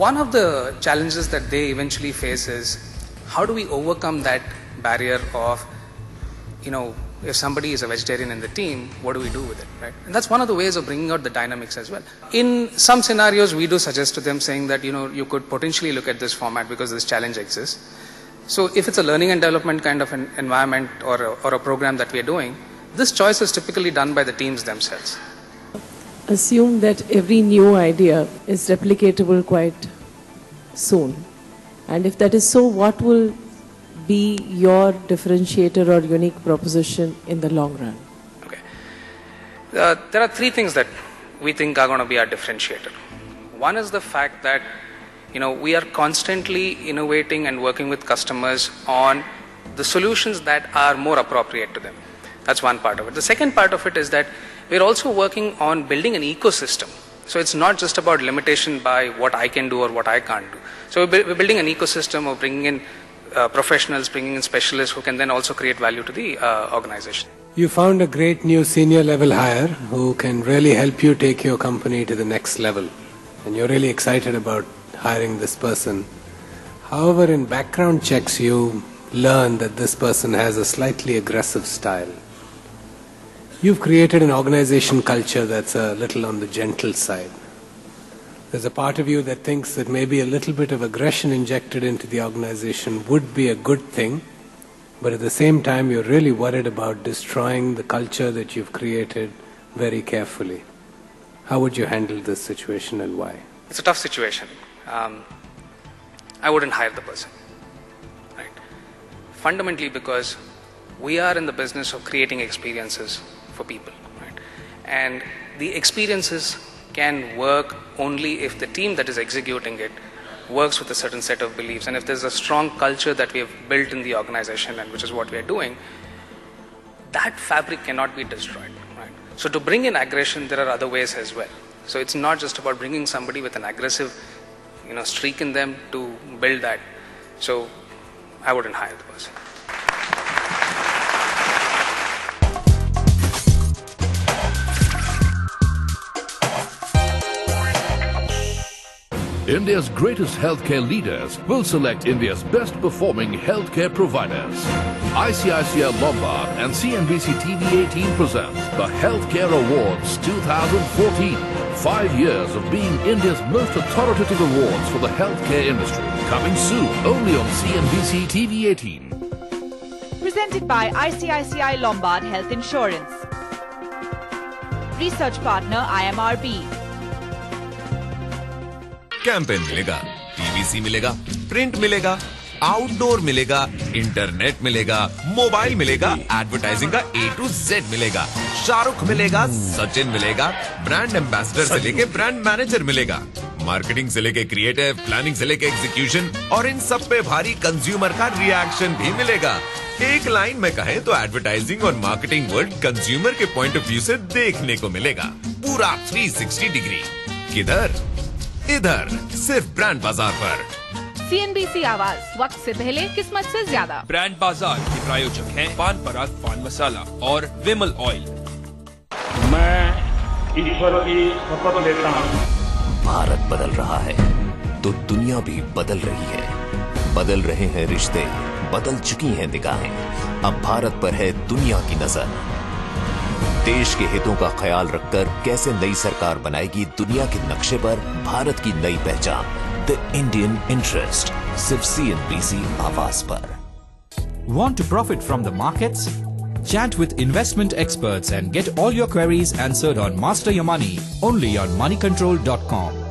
One of the challenges that they eventually face is how do we overcome that barrier of, if somebody is a vegetarian in the team, what do we do with it, right? And that's one of the ways of bringing out the dynamics as well. In some scenarios, we do suggest to them saying that, you could potentially look at this format because this challenge exists. So if it's a learning and development kind of an environment or a program that we are doing, this choice is typically done by the teams themselves. Assume that every new idea is replicatable quite soon. And if that is so, what will be your differentiator or unique proposition in the long run? Okay. There are three things that we think are going to be our differentiator. One is the fact that, we are constantly innovating and working with customers on the solutions that are more appropriate to them. That's one part of it. The second part of it is that we're also working on building an ecosystem. So it's not just about limitation by what I can do or what I can't do. So we're building an ecosystem of bringing in professionals, bringing in specialists who can then also create value to the organization. You found a great new senior level hire who can really help you take your company to the next level. And you're really excited about hiring this person. However, in background checks, you learn that this person has a slightly aggressive style. You've created an organization culture that's a little on the gentle side. There's a part of you that thinks that maybe a little bit of aggression injected into the organization would be a good thing, but at the same time you're really worried about destroying the culture that you've created very carefully. How would you handle this situation and why? It's a tough situation. I wouldn't hire the person. Right? Fundamentally because we are in the business of creating experiences for people. Right? And the experiences can work only if the team that is executing it works with a certain set of beliefs. And if there's a strong culture that we have built in the organization, and which is what we are doing, that fabric cannot be destroyed. Right? So to bring in aggression, there are other ways as well. So it's not just about bringing somebody with an aggressive streak in them to build that. So I wouldn't hire the person. India's greatest healthcare leaders will select India's best performing healthcare providers. ICICI Lombard and CNBC TV 18 present the Healthcare Awards 2014. 5 years of being India's most authoritative awards for the healthcare industry. Coming soon, only on CNBC TV 18. Presented by ICICI Lombard Health Insurance. Research partner IMRB. Campaign मिलेगा, TVC मिलेगा, print मिलेगा, outdoor मिलेगा, internet मिलेगा, mobile मिलेगा, advertising का A to Z मिलेगा, शाहरुख मिलेगा, सचिन मिलेगा, ब्रांड एम्बेसडर से लेके ब्रांड मैनेजर मिलेगा, मार्केटिंग से लेके क्रिएटिव, प्लानिंग से लेके एग्जीक्यूशन और इन सब पे भारी कंज्यूमर का रिएक्शन भी मिलेगा. एक लाइन में कहें तो एडवर्टाइजिंग और मार्केटिंग वर्ल्ड कंज्यूमर के पॉइंट ऑफ व्यू से देखने को मिलेगा. पूरा 360 डिग्री. किधर? इधर, सिर्फ ब्रांड बाजार पर. CNBC आवाज, वक्त से पहले, किस्मत से ज्यादा. ब्रांड बाजार के प्रायोजक हैं पान पराग पान मसाला और विमल ऑयल. मैं ईश्वर की शपथ लेता हूँ. भारत बदल रहा है तो दुनिया भी बदल रही है. बदल रहे हैं रिश्ते, बदल चुकी हैं निगाहें. अब भारत पर है दुनिया की नजर. देश के हितों का ख्याल रखकर कैसे नई सरकार बनाएगी दुनिया के नक्शे पर भारत की नई पहचान. द इंडियन इंटरेस्ट, सिर्फ CNBC आवाज पर. Want to profit from the markets? Chat with investment experts and get all your queries answered on Master Your Money, only on moneycontrol.com.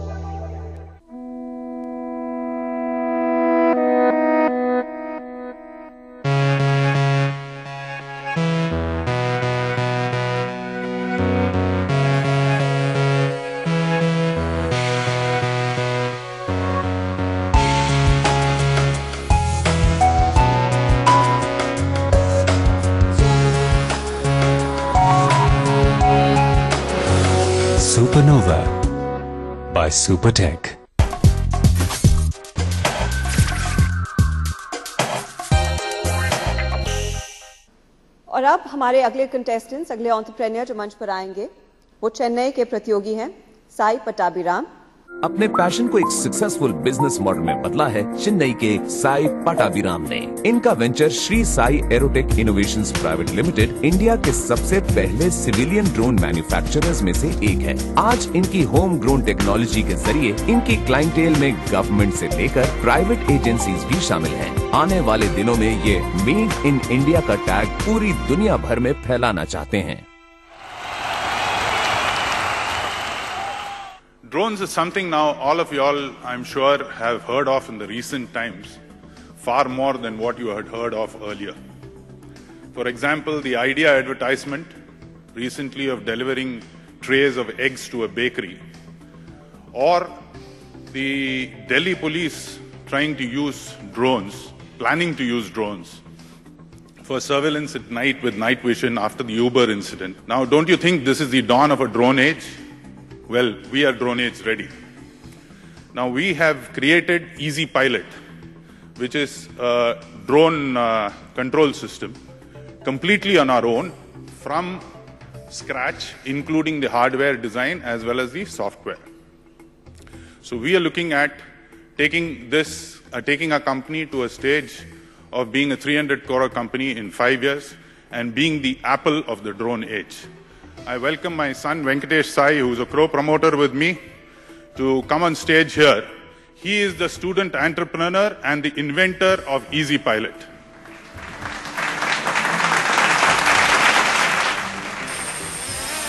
Supernova by Supertech. और अब हमारे अगले कंटेस्टेंट्स, अगले entrepreneur जो मंच पर आएंगे, वो चेन्नई के प्रतियोगी हैं साई पटाभिराम। अपने पैशन को एक सक्सेसफुल बिजनेस मॉडल में बदला है चेन्नई के साई पटाभिराम ने। इनका venture Shri Sai Aerotech innovations private limited India के सबसे पहले सिविलियन ड्रोन मैन्युफैक्चरर्स में से एक है। आज इनकी होम ग्रोन टेक्नोलॉजी के जरिए इनकी क्लाइंटेल में गवर्नमेंट से लेकर प्राइवेट एजेंसीज भी शामिल हैं। आने वाले दिनों में ये मेड इन इंडिया का टैग पूरी दुनिया भर में फैलाना चाहते हैं। Drones is something now all of you all, I'm sure, have heard of in the recent times, far more than what you had heard of earlier. For example, the idea advertisement recently of delivering trays of eggs to a bakery, or the Delhi police trying to use drones, planning to use drones for surveillance at night with night vision after the Uber incident. Now, don't you think this is the dawn of a drone age? Well, we are drone age ready. Now we have created Easy Pilot, which is a drone control system completely on our own from scratch, including the hardware design as well as the software. So we are looking at taking our company to a stage of being a 300 crore company in 5 years and being the Apple of the drone age. I welcome my son Venkatesh Sai, who is a co-promoter with me, to come on stage here. He is the student entrepreneur and the inventor of Easy Pilot.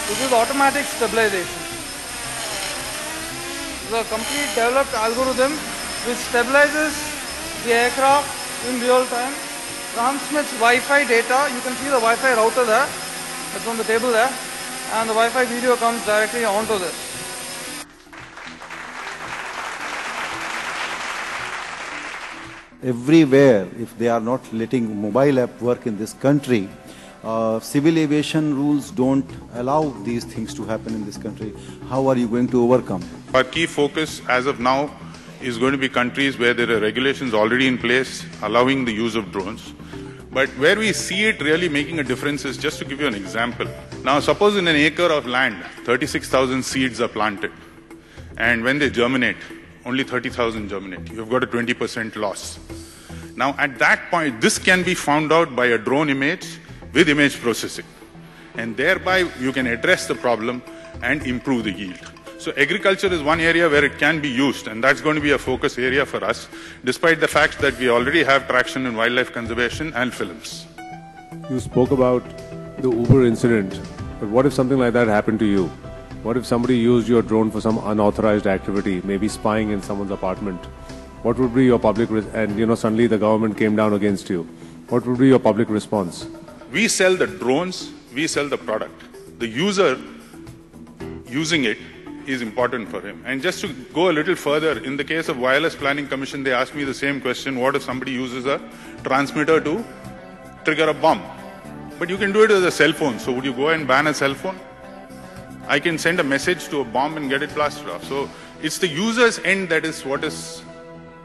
This is automatic stabilization. This is a complete developed algorithm which stabilizes the aircraft in real time, transmits Wi-Fi data. You can see the Wi-Fi router there. That's on the table there. And the Wi-Fi video comes directly onto this. Everywhere, if they are not letting mobile app work in this country, civil aviation rules don't allow these things to happen in this country. How are you going to overcome? Our key focus as of now is going to be countries where there are regulations already in place allowing the use of drones. But where we see it really making a difference is, just to give you an example. Now, suppose in an acre of land, 36,000 seeds are planted. And when they germinate, only 30,000 germinate. You've got a 20% loss. Now, at that point, this can be found out by a drone image with image processing. And thereby, you can address the problem and improve the yield. So agriculture is one area where it can be used, and that's going to be a focus area for us, despite the fact that we already have traction in wildlife conservation and films. You spoke about the Uber incident, but what if something like that happened to you? What if somebody used your drone for some unauthorized activity, maybe spying in someone's apartment? What would be your public and suddenly the government came down against you? What would be your public response? We sell the drones, we sell the product. The user using it is important for him. And just to go a little further, in the case of Wireless Planning Commission, they asked me the same question: what if somebody uses a transmitter to trigger a bomb? But you can do it with a cell phone, so would you go and ban a cell phone? I can send a message to a bomb and get it blasted off. So it's the user's end that is what is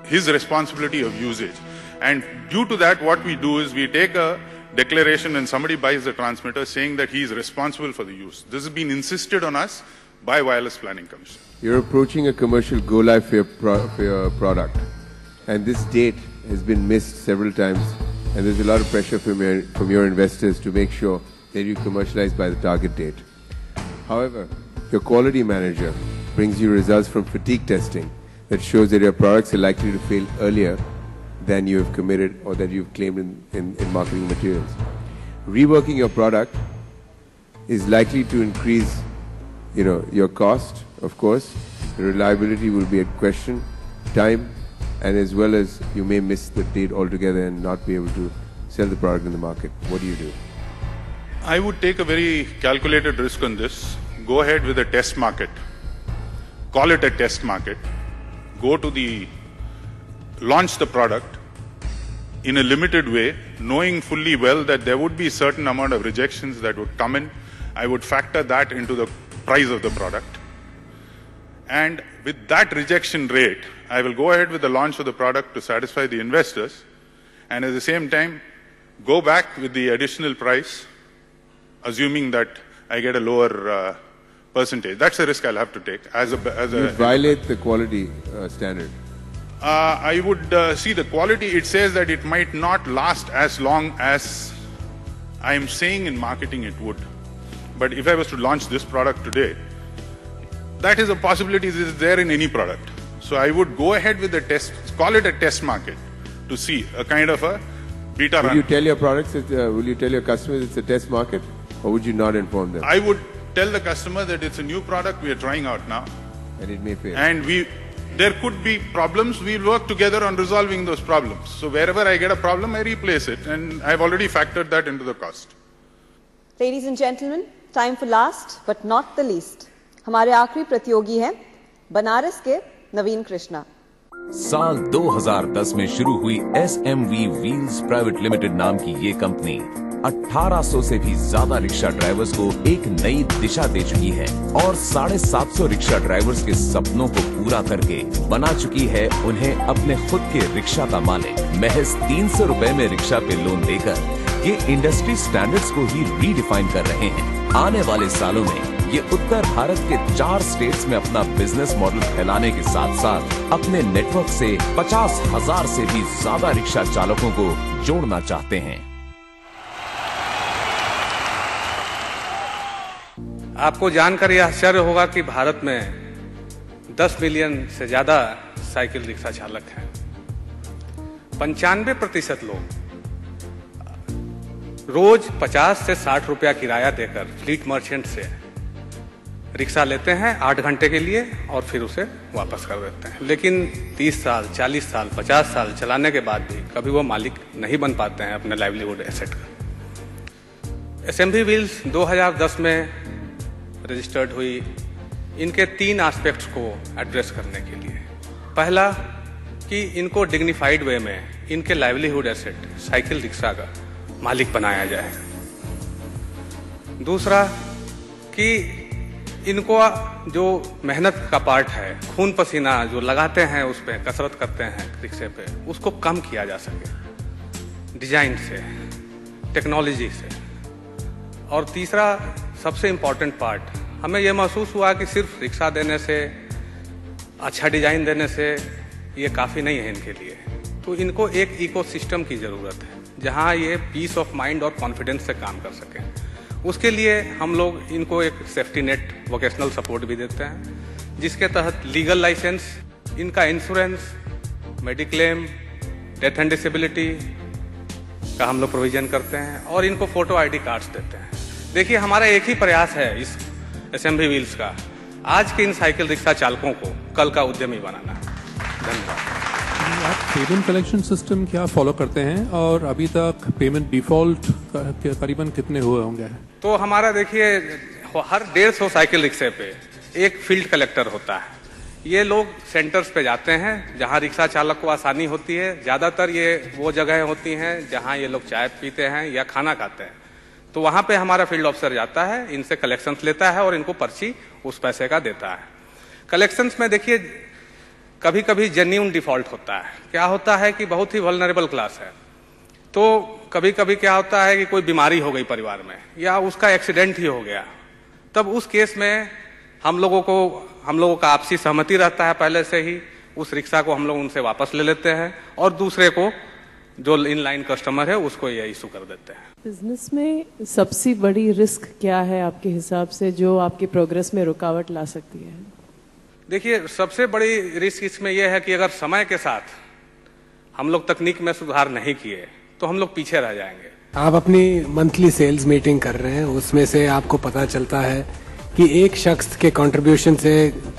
his responsibility of usage. And due to that, what we do is we take a declaration when somebody buys the transmitter saying that he is responsible for the use. This has been insisted on us by Wireless Planning Commission. You're approaching a commercial go-live for your product, and this date has been missed several times, and there's a lot of pressure from your investors to make sure that you commercialize by the target date. However, your quality manager brings you results from fatigue testing that shows that your products are likely to fail earlier than you have committed or that you've claimed in marketing materials. reworking your product is likely to increase, your cost, of course. Reliability will be a question, time, and as well as you may miss the date altogether and not be able to sell the product in the market. What do you do? I would take a very calculated risk on this. Go ahead with a test market. Call it a test market. Launch the product in a limited way, knowing fully well that there would be a certain amount of rejections that would come in. I would factor that into the price of the product. And with that rejection rate, I will go ahead with the launch of the product to satisfy the investors, and at the same time, go back with the additional price, assuming that I get a lower percentage. That's a risk I'll have to take. You violate the quality standard. I would see the quality. It says that it might not last as long as I am saying in marketing it would. But if I was to launch this product today, that is a possibility that is there in any product. So I would go ahead with the test, call it a test market, to see a kind of a beta run. Will you tell your products, will you tell your customers it's a test market, or would you not inform them? I would tell the customer that it's a new product we are trying out now. And it may fail. And there could be problems. We'll work together on resolving those problems. So wherever I get a problem, I replace it. And I've already factored that into the cost. Ladies and gentlemen, time for last but not the least. हमारे आखिरी प्रतियोगी हैं बनारस के नवीन कृष्णा। साल 2010 में शुरू हुई SMV Wheels Private Limited नाम की ये कंपनी 1800 से भी ज्यादा रिक्शा ड्राइवर्स को एक नई दिशा दे चुकी है और 750 रिक्शा ड्राइवर्स के सपनों को पूरा करके बना चुकी है उन्हें अपने खुद के रिक्शा का मालिक। महज 300 रुपए में रिक्शा पे लोन देकर ये इंडस्ट्री स्टैंडर्ड्स को ही रीडिफाइन कर रहे हैं। आने वाले सालों में ये उत्तर भारत के 4 स्टेट्स में अपना बिजनेस मॉडल फैलाने के साथ साथ अपने नेटवर्क से 50,000 से भी ज्यादा रिक्शा चालकों को जोड़ना चाहते हैं। आपको जानकर यह आश्चर्य होगा कि भारत में 10 मिलियन से ज्यादा साइकिल रिक्शा चालक हैं। 95% लोग रोज 50 से 60 रुपया किराया देकर फ्लीट मर्चेंट से रिक्शा लेते हैं 8 घंटे के लिए और फिर उसे वापस कर देते हैं। लेकिन 30 साल, 40 साल, 50 साल चलाने के बाद भी कभी वो मालिक नहीं बन पाते हैं अपने लाइवलीहुड एसेट का। SMV व्हील्स 2010 में रजिस्टर्ड हुई इनके 3 एस्पेक्ट्स को एड्रेस करने के लिए। पहला कि इनको डिग्निफाइड वे में इनके लाइवलीहुड एसेट साइकिल रिक्शा का मालिक बनाया जाए। दूसरा कि इनको जो मेहनत का पार्ट है, खून पसीना जो लगाते हैं उस पर, कसरत करते हैं रिक्शे पे, उसको कम किया जा सके डिजाइन से, टेक्नोलॉजी से। और तीसरा सबसे इम्पोर्टेंट पार्ट, हमें यह महसूस हुआ कि सिर्फ रिक्शा देने से, अच्छा डिजाइन देने से ये काफ़ी नहीं है इनके लिए। तो इनको एक इकोसिस्टम की ज़रूरत है जहाँ ये पीस ऑफ माइंड और कॉन्फिडेंस से काम कर सकें। उसके लिए हम लोग इनको एक सेफ्टी नेट वोकेशनल सपोर्ट भी देते हैं, जिसके तहत लीगल लाइसेंस, इनका insurance, mediclaim, death and disability का हम लोग प्रोविजन करते हैं और इनको फोटो आईडी कार्ड्स देते हैं। देखिए, हमारा एक ही प्रयास है इस SMV व्हील्स का, आज के इन साइकिल रिक्शा चालकों को कल का उद्यमी बनाना। धन्यवाद। आप पेमेंट कलेक्शन सिस्टम क्या फॉलो करते हैं और अभी तक पेमेंट डिफॉल्ट करीबन कितने हुए होंगे? तो हमारा देखिए, हर 150 साइकिल रिक्शे पे एक फील्ड कलेक्टर होता है। ये लोग सेंटर्स पे जाते हैं जहां रिक्शा चालक को आसानी होती है। ज्यादातर ये वो जगह होती हैं जहां ये लोग चाय पीते हैं या खाना खाते हैं। तो वहां पे हमारा फील्ड ऑफिसर जाता है, इनसे कलेक्शंस लेता है और इनको पर्ची उस पैसे का देता है। कलेक्शंस में देखिए कभी कभी जेन्युइन डिफॉल्ट होता है। क्या होता है कि बहुत ही वल्नरेबल क्लास है, तो कभी कभी क्या होता है कि कोई बीमारी हो गई परिवार में या उसका एक्सीडेंट ही हो गया। तब उस केस में हम लोगों का आपसी सहमति रहता है पहले से ही, उस रिक्शा को हम लोग उनसे वापस ले लेते हैं और दूसरे को जो इनलाइन कस्टमर है उसको ये इशू कर देते हैं। बिजनेस में सबसे बड़ी रिस्क क्या है आपके हिसाब से जो आपके प्रोग्रेस में रुकावट ला सकती है? देखिए, सबसे बड़ी रिस्क इसमें यह है कि अगर समय के साथ हम लोग तकनीक में सुधार नहीं किए तो हम लोग पीछे रह जाएंगे। आप अपनी मंथली सेल्स मीटिंग कर रहे हैं, उसमें से आपको पता चलता है कि एक शख्स के कंट्रीब्यूशन से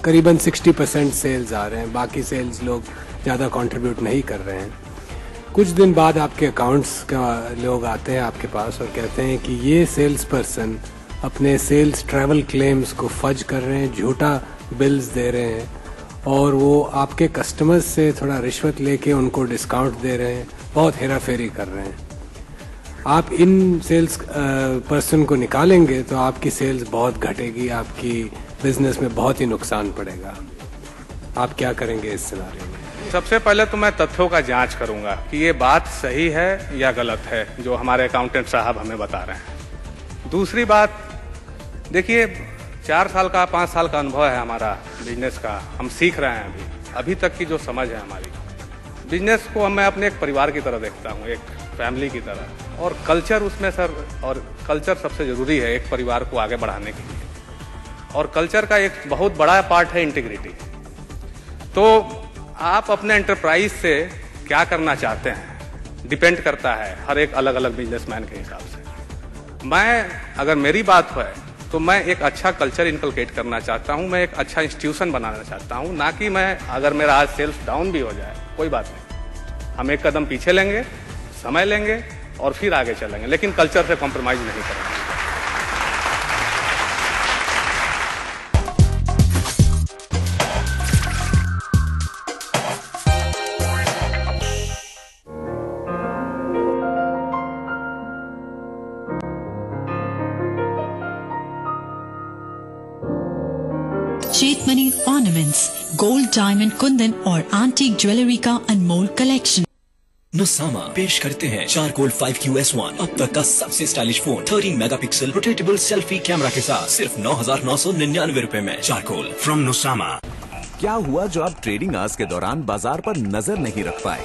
करीबन 60% सेल्स आ रहे हैं, बाकी सेल्स लोग ज़्यादा कंट्रीब्यूट नहीं कर रहे हैं। कुछ दिन बाद आपके अकाउंट्स का लोग आते हैं आपके पास और कहते हैं कि ये सेल्स पर्सन अपने सेल्स ट्रैवल क्लेम्स को फज कर रहे हैं, झूठा बिल्स दे रहे हैं और वो आपके कस्टमर्स से थोड़ा रिश्वत लेके उनको डिस्काउंट दे रहे हैं, बहुत हेरा फेरी कर रहे हैं। आप इन सेल्स पर्सन को निकालेंगे तो आपकी सेल्स बहुत घटेगी, आपकी बिजनेस में बहुत ही नुकसान पड़ेगा। आप क्या करेंगे इस सिनारियो में? सबसे पहले तो मैं तथ्यों का जांच करूंगा कि ये बात सही है या गलत है जो हमारे अकाउंटेंट साहब हमें बता रहे हैं। दूसरी बात, देखिए 4 साल का 5 साल का अनुभव है हमारा बिजनेस का, हम सीख रहे हैं अभी तक की जो समझ है हमारी बिजनेस को मैं अपने एक परिवार की तरह देखता हूँ, एक फैमिली की तरह। और कल्चर उसमें सर, और कल्चर सबसे ज़रूरी है एक परिवार को आगे बढ़ाने के लिए। और कल्चर का एक बहुत बड़ा पार्ट है इंटीग्रिटी। तो आप अपने एंटरप्राइज से क्या करना चाहते हैं डिपेंड करता है हर एक अलग अलग बिजनेसमैन के हिसाब से। मैं, अगर मेरी बात है तो मैं एक अच्छा कल्चर इनकलकेट करना चाहता हूं, मैं एक अच्छा इंस्टीट्यूशन बनाना चाहता हूं, ना कि मैं अगर मेरा आज सेल्स डाउन भी हो जाए कोई बात नहीं, हम एक कदम पीछे लेंगे, समय लेंगे और फिर आगे चलेंगे, लेकिन कल्चर से कॉम्प्रोमाइज नहीं करेंगे। चेतमनी ऑर्नामेंट्स, गोल्ड, डायमंड, कुंदन और एंटीक ज्वेलरी का अनमोल कलेक्शन। नुसामा पेश करते हैं चारकोल 5QS1, अब तक का सबसे stylish phone 13 megapixel rotatable selfie camera के साथ सिर्फ 9,999 रुपए में। चारकोल फ्रॉम नुसामा। क्या हुआ जो आप ट्रेडिंग आवर्स के दौरान बाजार पर नजर नहीं रख पाए?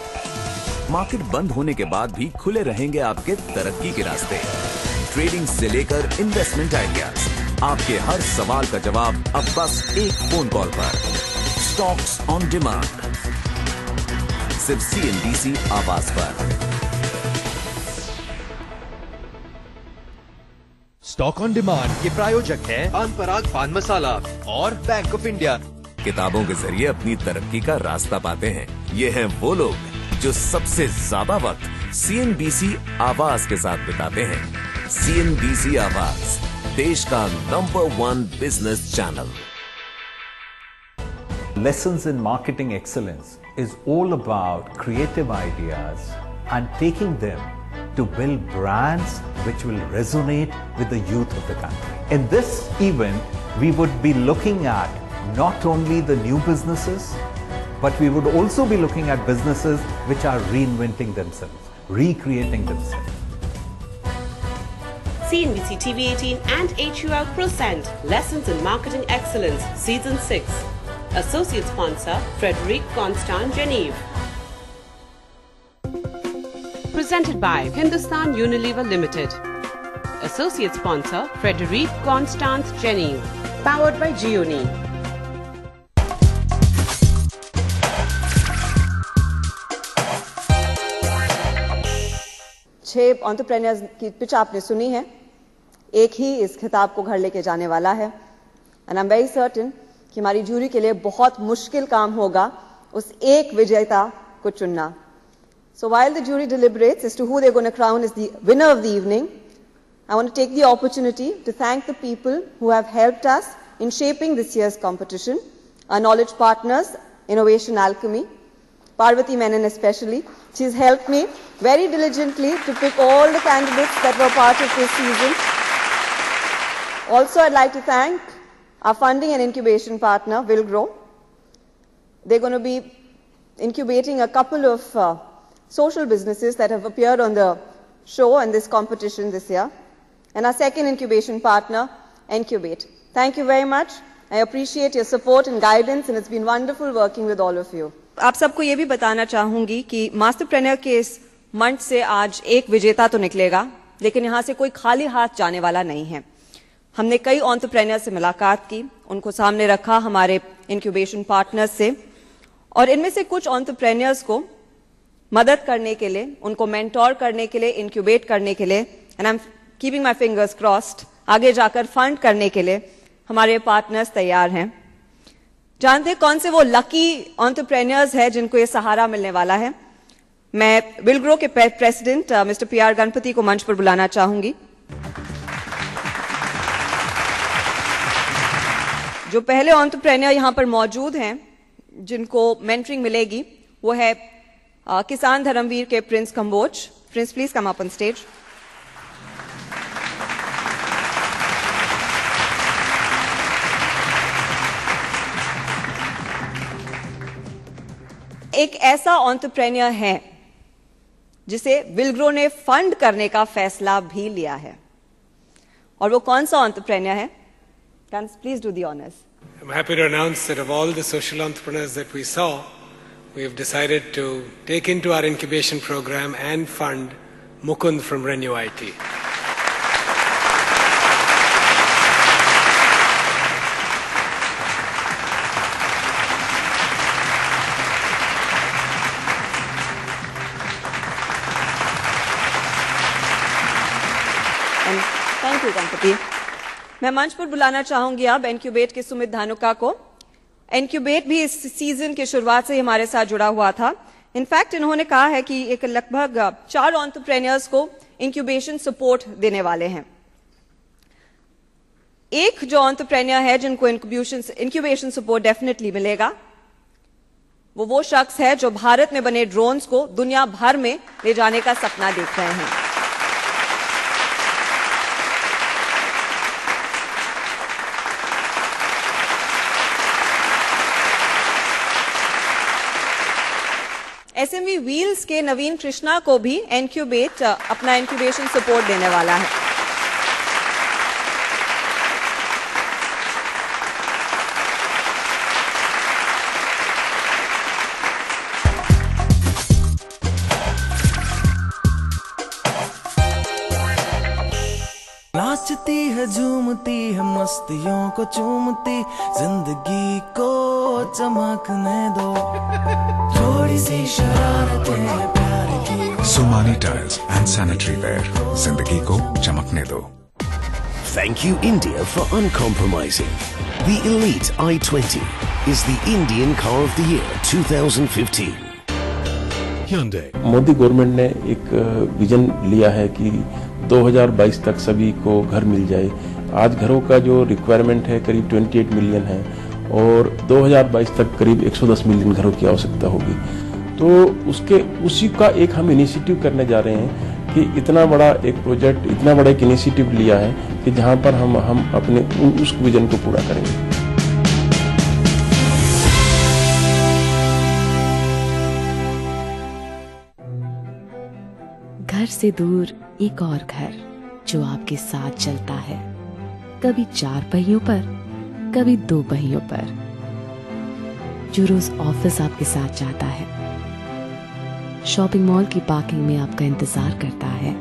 मार्केट बंद होने के बाद भी खुले रहेंगे आपके तरक्की के रास्ते। ट्रेडिंग से लेकर इन्वेस्टमेंट आइडियाज, आपके हर सवाल का जवाब अब बस एक फोन कॉल पर। स्टॉक्स ऑन डिमांड, सिर्फ CNBC आवाज पर। स्टॉक ऑन डिमांड के प्रायोजक है पान पराग पान मसाला और बैंक ऑफ इंडिया। किताबों के जरिए अपनी तरक्की का रास्ता पाते हैं ये हैं वो लोग जो सबसे ज्यादा वक्त CNBC आवाज के साथ बिताते हैं। CNBC आवाज, देश का number 1 business channel. Lessons in Marketing Excellence is all about creative ideas and taking them to build brands which will resonate with the youth of the country. In this event, we would be looking at not only the new businesses, but we would also be looking at businesses which are reinventing themselves, recreating themselves. CNBC TV18 and HUL present Lessons in Marketing Excellence Season 6. Associate sponsor Frederic Constant Geneve. Presented by Hindustan Unilever Limited. Associate sponsor Frederic Constant Geneve. Powered by Gioni. छह entrepreneurs की pitch आपने सुनी है, एक ही इस खिताब को घर लेके जाने वाला है। And I am very certain कि हमारी जूरी के लिए बहुत मुश्किल काम होगा उस एक विजेता को चुनना। So while the jury deliberates as to who they're going to crown as the winner of the evening, I want to take the opportunity to thank the people who have helped us in shaping this year's competition. Our knowledge partners, Innovation Alchemy, Parvati Menon especially. She's helped me very diligently to pick all the candidates that were part of this season. Also, I'd like to thank our funding and incubation partner, Wilgrow. They're going to be incubating a couple of social businesses that have appeared on the show and this competition this year. And our second incubation partner, Incubate. Thank you very much. I appreciate your support and guidance, and it's been wonderful working with all of you. आप सबको ये भी बताना चाहूंगी कि मास्टरप्रेन्योर के इस मंच से आज एक विजेता तो निकलेगा, लेकिन यहाँ से कोई खाली हाथ जाने वाला नहीं है। हमने कई एंटरप्रेन्योर से मुलाकात की, उनको सामने रखा हमारे इंक्यूबेशन पार्टनर्स से, और इनमें से कुछ एंटरप्रेन्योर्स को मदद करने के लिए, उनको मेंटोर करने के लिए, इंक्यूबेट करने के लिए, and I am keeping my fingers crossed, आगे जाकर फंड करने के लिए हमारे पार्टनर्स तैयार हैं। जानते हैं कौन से वो लकी एंटरप्रेन्योर्स हैं जिनको ये सहारा मिलने वाला है? मैं विल ग्रो के प्रेसिडेंट मिस्टर PR गणपति को मंच पर बुलाना चाहूंगी। जो पहले एंटरप्रेन्योर यहां पर मौजूद हैं जिनको मेंटरिंग मिलेगी वो है किसान धर्मवीर के Prince Kamboj. Prince, please come up on stage. एक ऐसा एंटरप्रेन्योर है जिसे विलग्रो ने फंड करने का फैसला भी लिया है, और वो कौन सा एंटरप्रेन्योर है? Please do the honours. I'm happy to announce that of all the social entrepreneurs that we saw, we have decided to take into our incubation program and fund Mukund from Renew IT. Thank you Ganpati. मैं मंच पर बुलाना चाहूंगी अब एनक्यूबेट के सुमित धानुका को। एनक्यूबेट भी इस सीजन की शुरुआत से हमारे साथ जुड़ा हुआ था। इनफैक्ट इन्होंने कहा है कि एक लगभग 4 एंटरप्रेन्योर्स को इंक्यूबेशन सपोर्ट देने वाले हैं। एक जो एंटरप्रेन्योर है जिनको इंक्यूबेशन सपोर्ट डेफिनेटली मिलेगा, वो शख्स है जो भारत में बने ड्रोन्स को दुनिया भर में ले जाने का सपना देख रहे हैं। SMV व्हील्स के नवीन कृष्णा को भी एनक्यूबेट अपना इंक्यूबेशन सपोर्ट देने वाला है। नाचती है, झूमती है, मस्तियों को चूमती, जिंदगी को चमकने दो, थोड़ी सी शरारतें प्यार की। Somani tiles and sanitary ware, जिंदगी को चमकने दो। Thank you India for uncompromising. The Elite i20 is the Indian car of the year 2015. Hyundai. Modi government ने एक विजन लिया है कि 2022 तक सभी को घर मिल जाए। आज घरों का जो रिक्वायरमेंट है करीब 28 मिलियन है और 2022 तक करीब 110 मिलियन घरों की आवश्यकता होगी। तो उसी का एक हम इनिशिएटिव करने जा रहे हैं कि इतना बड़ा एक प्रोजेक्ट, इतना बड़ा एक इनिशिएटिव लिया है कि जहां पर हम अपने उस विजन को पूरा करेंगे। घर से दूर एक और घर जो आपके साथ चलता है, कभी 4 पहियों पर, कभी 2 पहियों पर, जो रोज ऑफिस आपके साथ जाता है, शॉपिंग मॉल की पार्किंग में आपका इंतजार करता है,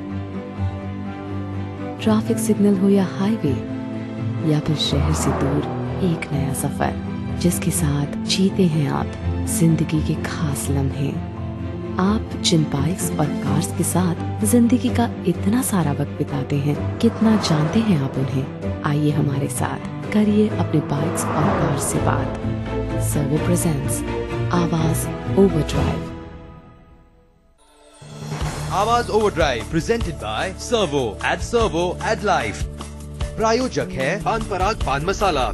ट्रैफिक सिग्नल हो या हाईवे, या फिर शहर से दूर एक नया सफर जिसके साथ जीते हैं आप जिंदगी के खास लम्हे। आप जिन बाइक्स और कार्स के साथ जिंदगी का इतना सारा वक्त बिताते हैं, कितना जानते हैं आप उन्हें? आइए हमारे साथ करिए अपने बाइक्स और कार्स से बात। Servo presents Awaaz overdrive. Awaaz overdrive presented by Servo add life. प्रायोजक है पान पराग पान मसाला।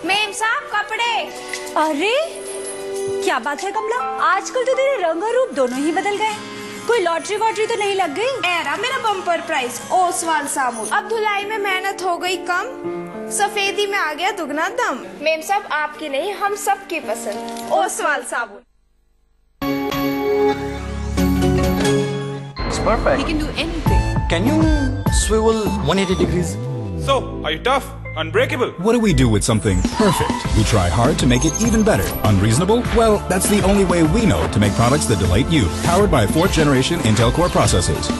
मेम साहब कपड़े। अरे क्या बात है कमला, आजकल तो तेरे रंग और रूप दोनों ही बदल गए। कोई लॉटरी वॉटरी तो नहीं लग गई? एरा मेरा बम्पर प्राइस ओसवाल साबुन। अब धुलाई में मेहनत हो गई कम, सफेदी में आ गया दुगना दम। मेम साहब आपकी नहीं, हम सब की पसंद ओसवाल साबुन। It's perfect. He can do anything. Can you swivel 180 degrees? So, are you tough? Unbreakable? What do we do with something perfect? We try hard to make it even better. Unreasonable? Well, that's the only way we know to make products that delight you. Powered by 4th generation Intel Core processors.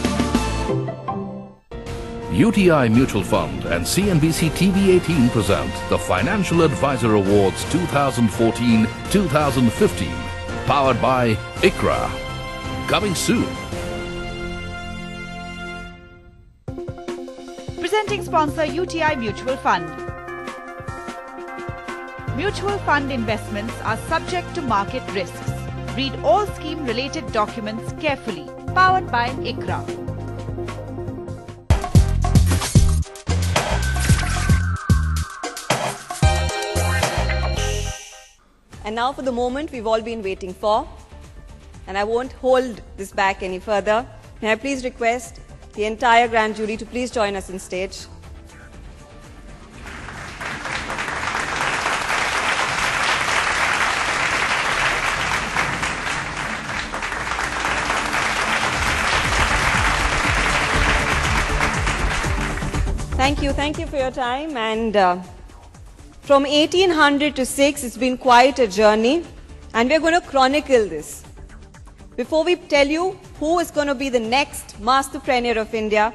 UTI Mutual Fund and CNBC TV18 present the Financial Advisor Awards 2014-2015. Powered by ICRA. Coming soon. Presenting sponsor UTI Mutual Fund. Mutual fund investments are subject to market risks. Read all scheme-related documents carefully. Powered by ICRA. And now for the moment we've all been waiting for. And I won't hold this back any further. May I please request the entire grand jury to please join us on stage. Thank you for your time. And from 1800 to 6, it's been quite a journey, and we're going to chronicle this. Before we tell you who is going to be the next Masterpreneur of India,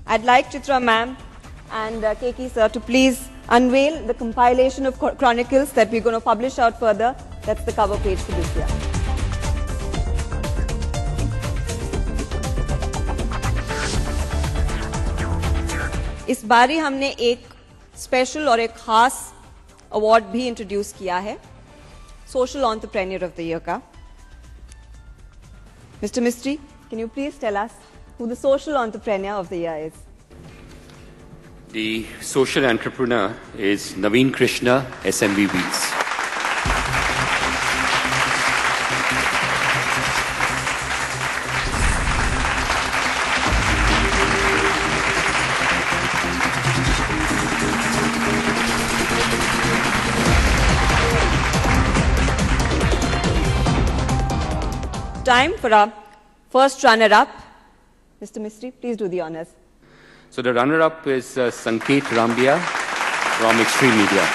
I'd like Chitra ma'am and Keki sir to please unveil the compilation of chronicles that we're going to publish out further. That's the cover page for this year. इस बारी हमने एक special और एक खास award भी introduce किया है social entrepreneur of the year का. Mr. Mistry, can you please tell us who the social entrepreneur of the year is? The social entrepreneur is Naveen Krishna, SMB Wheels. Time for our first runner-up. Mr. Mistry, please do the honors. So the runner-up is Sanket Rambia from Extreme Media.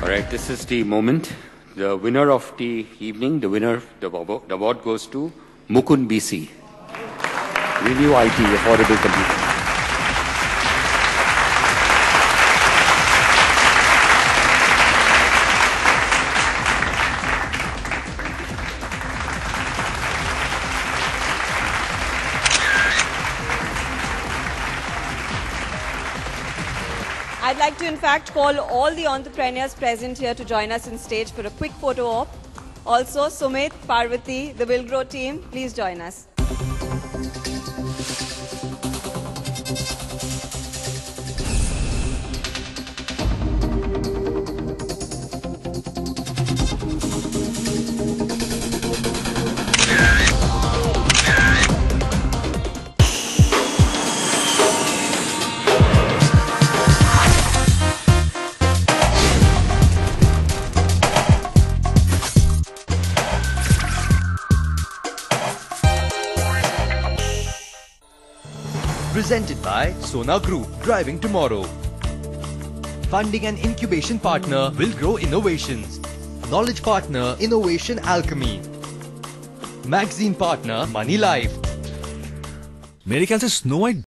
All right, this is the moment. The winner of the evening, the award goes to Mukund BC. Renew IT, affordable computing. I'd like to in fact call all the entrepreneurs present here to join us on stage for a quick photo op. Also, Sumit, Parvati, the Willgrow team, please join us. Presented by Sona Group, driving tomorrow. Funding and incubation partner, Willgrow Innovations. Knowledge partner, Innovation Alchemy. Magazine partner, Money Life. मेरे ख्याल से snow white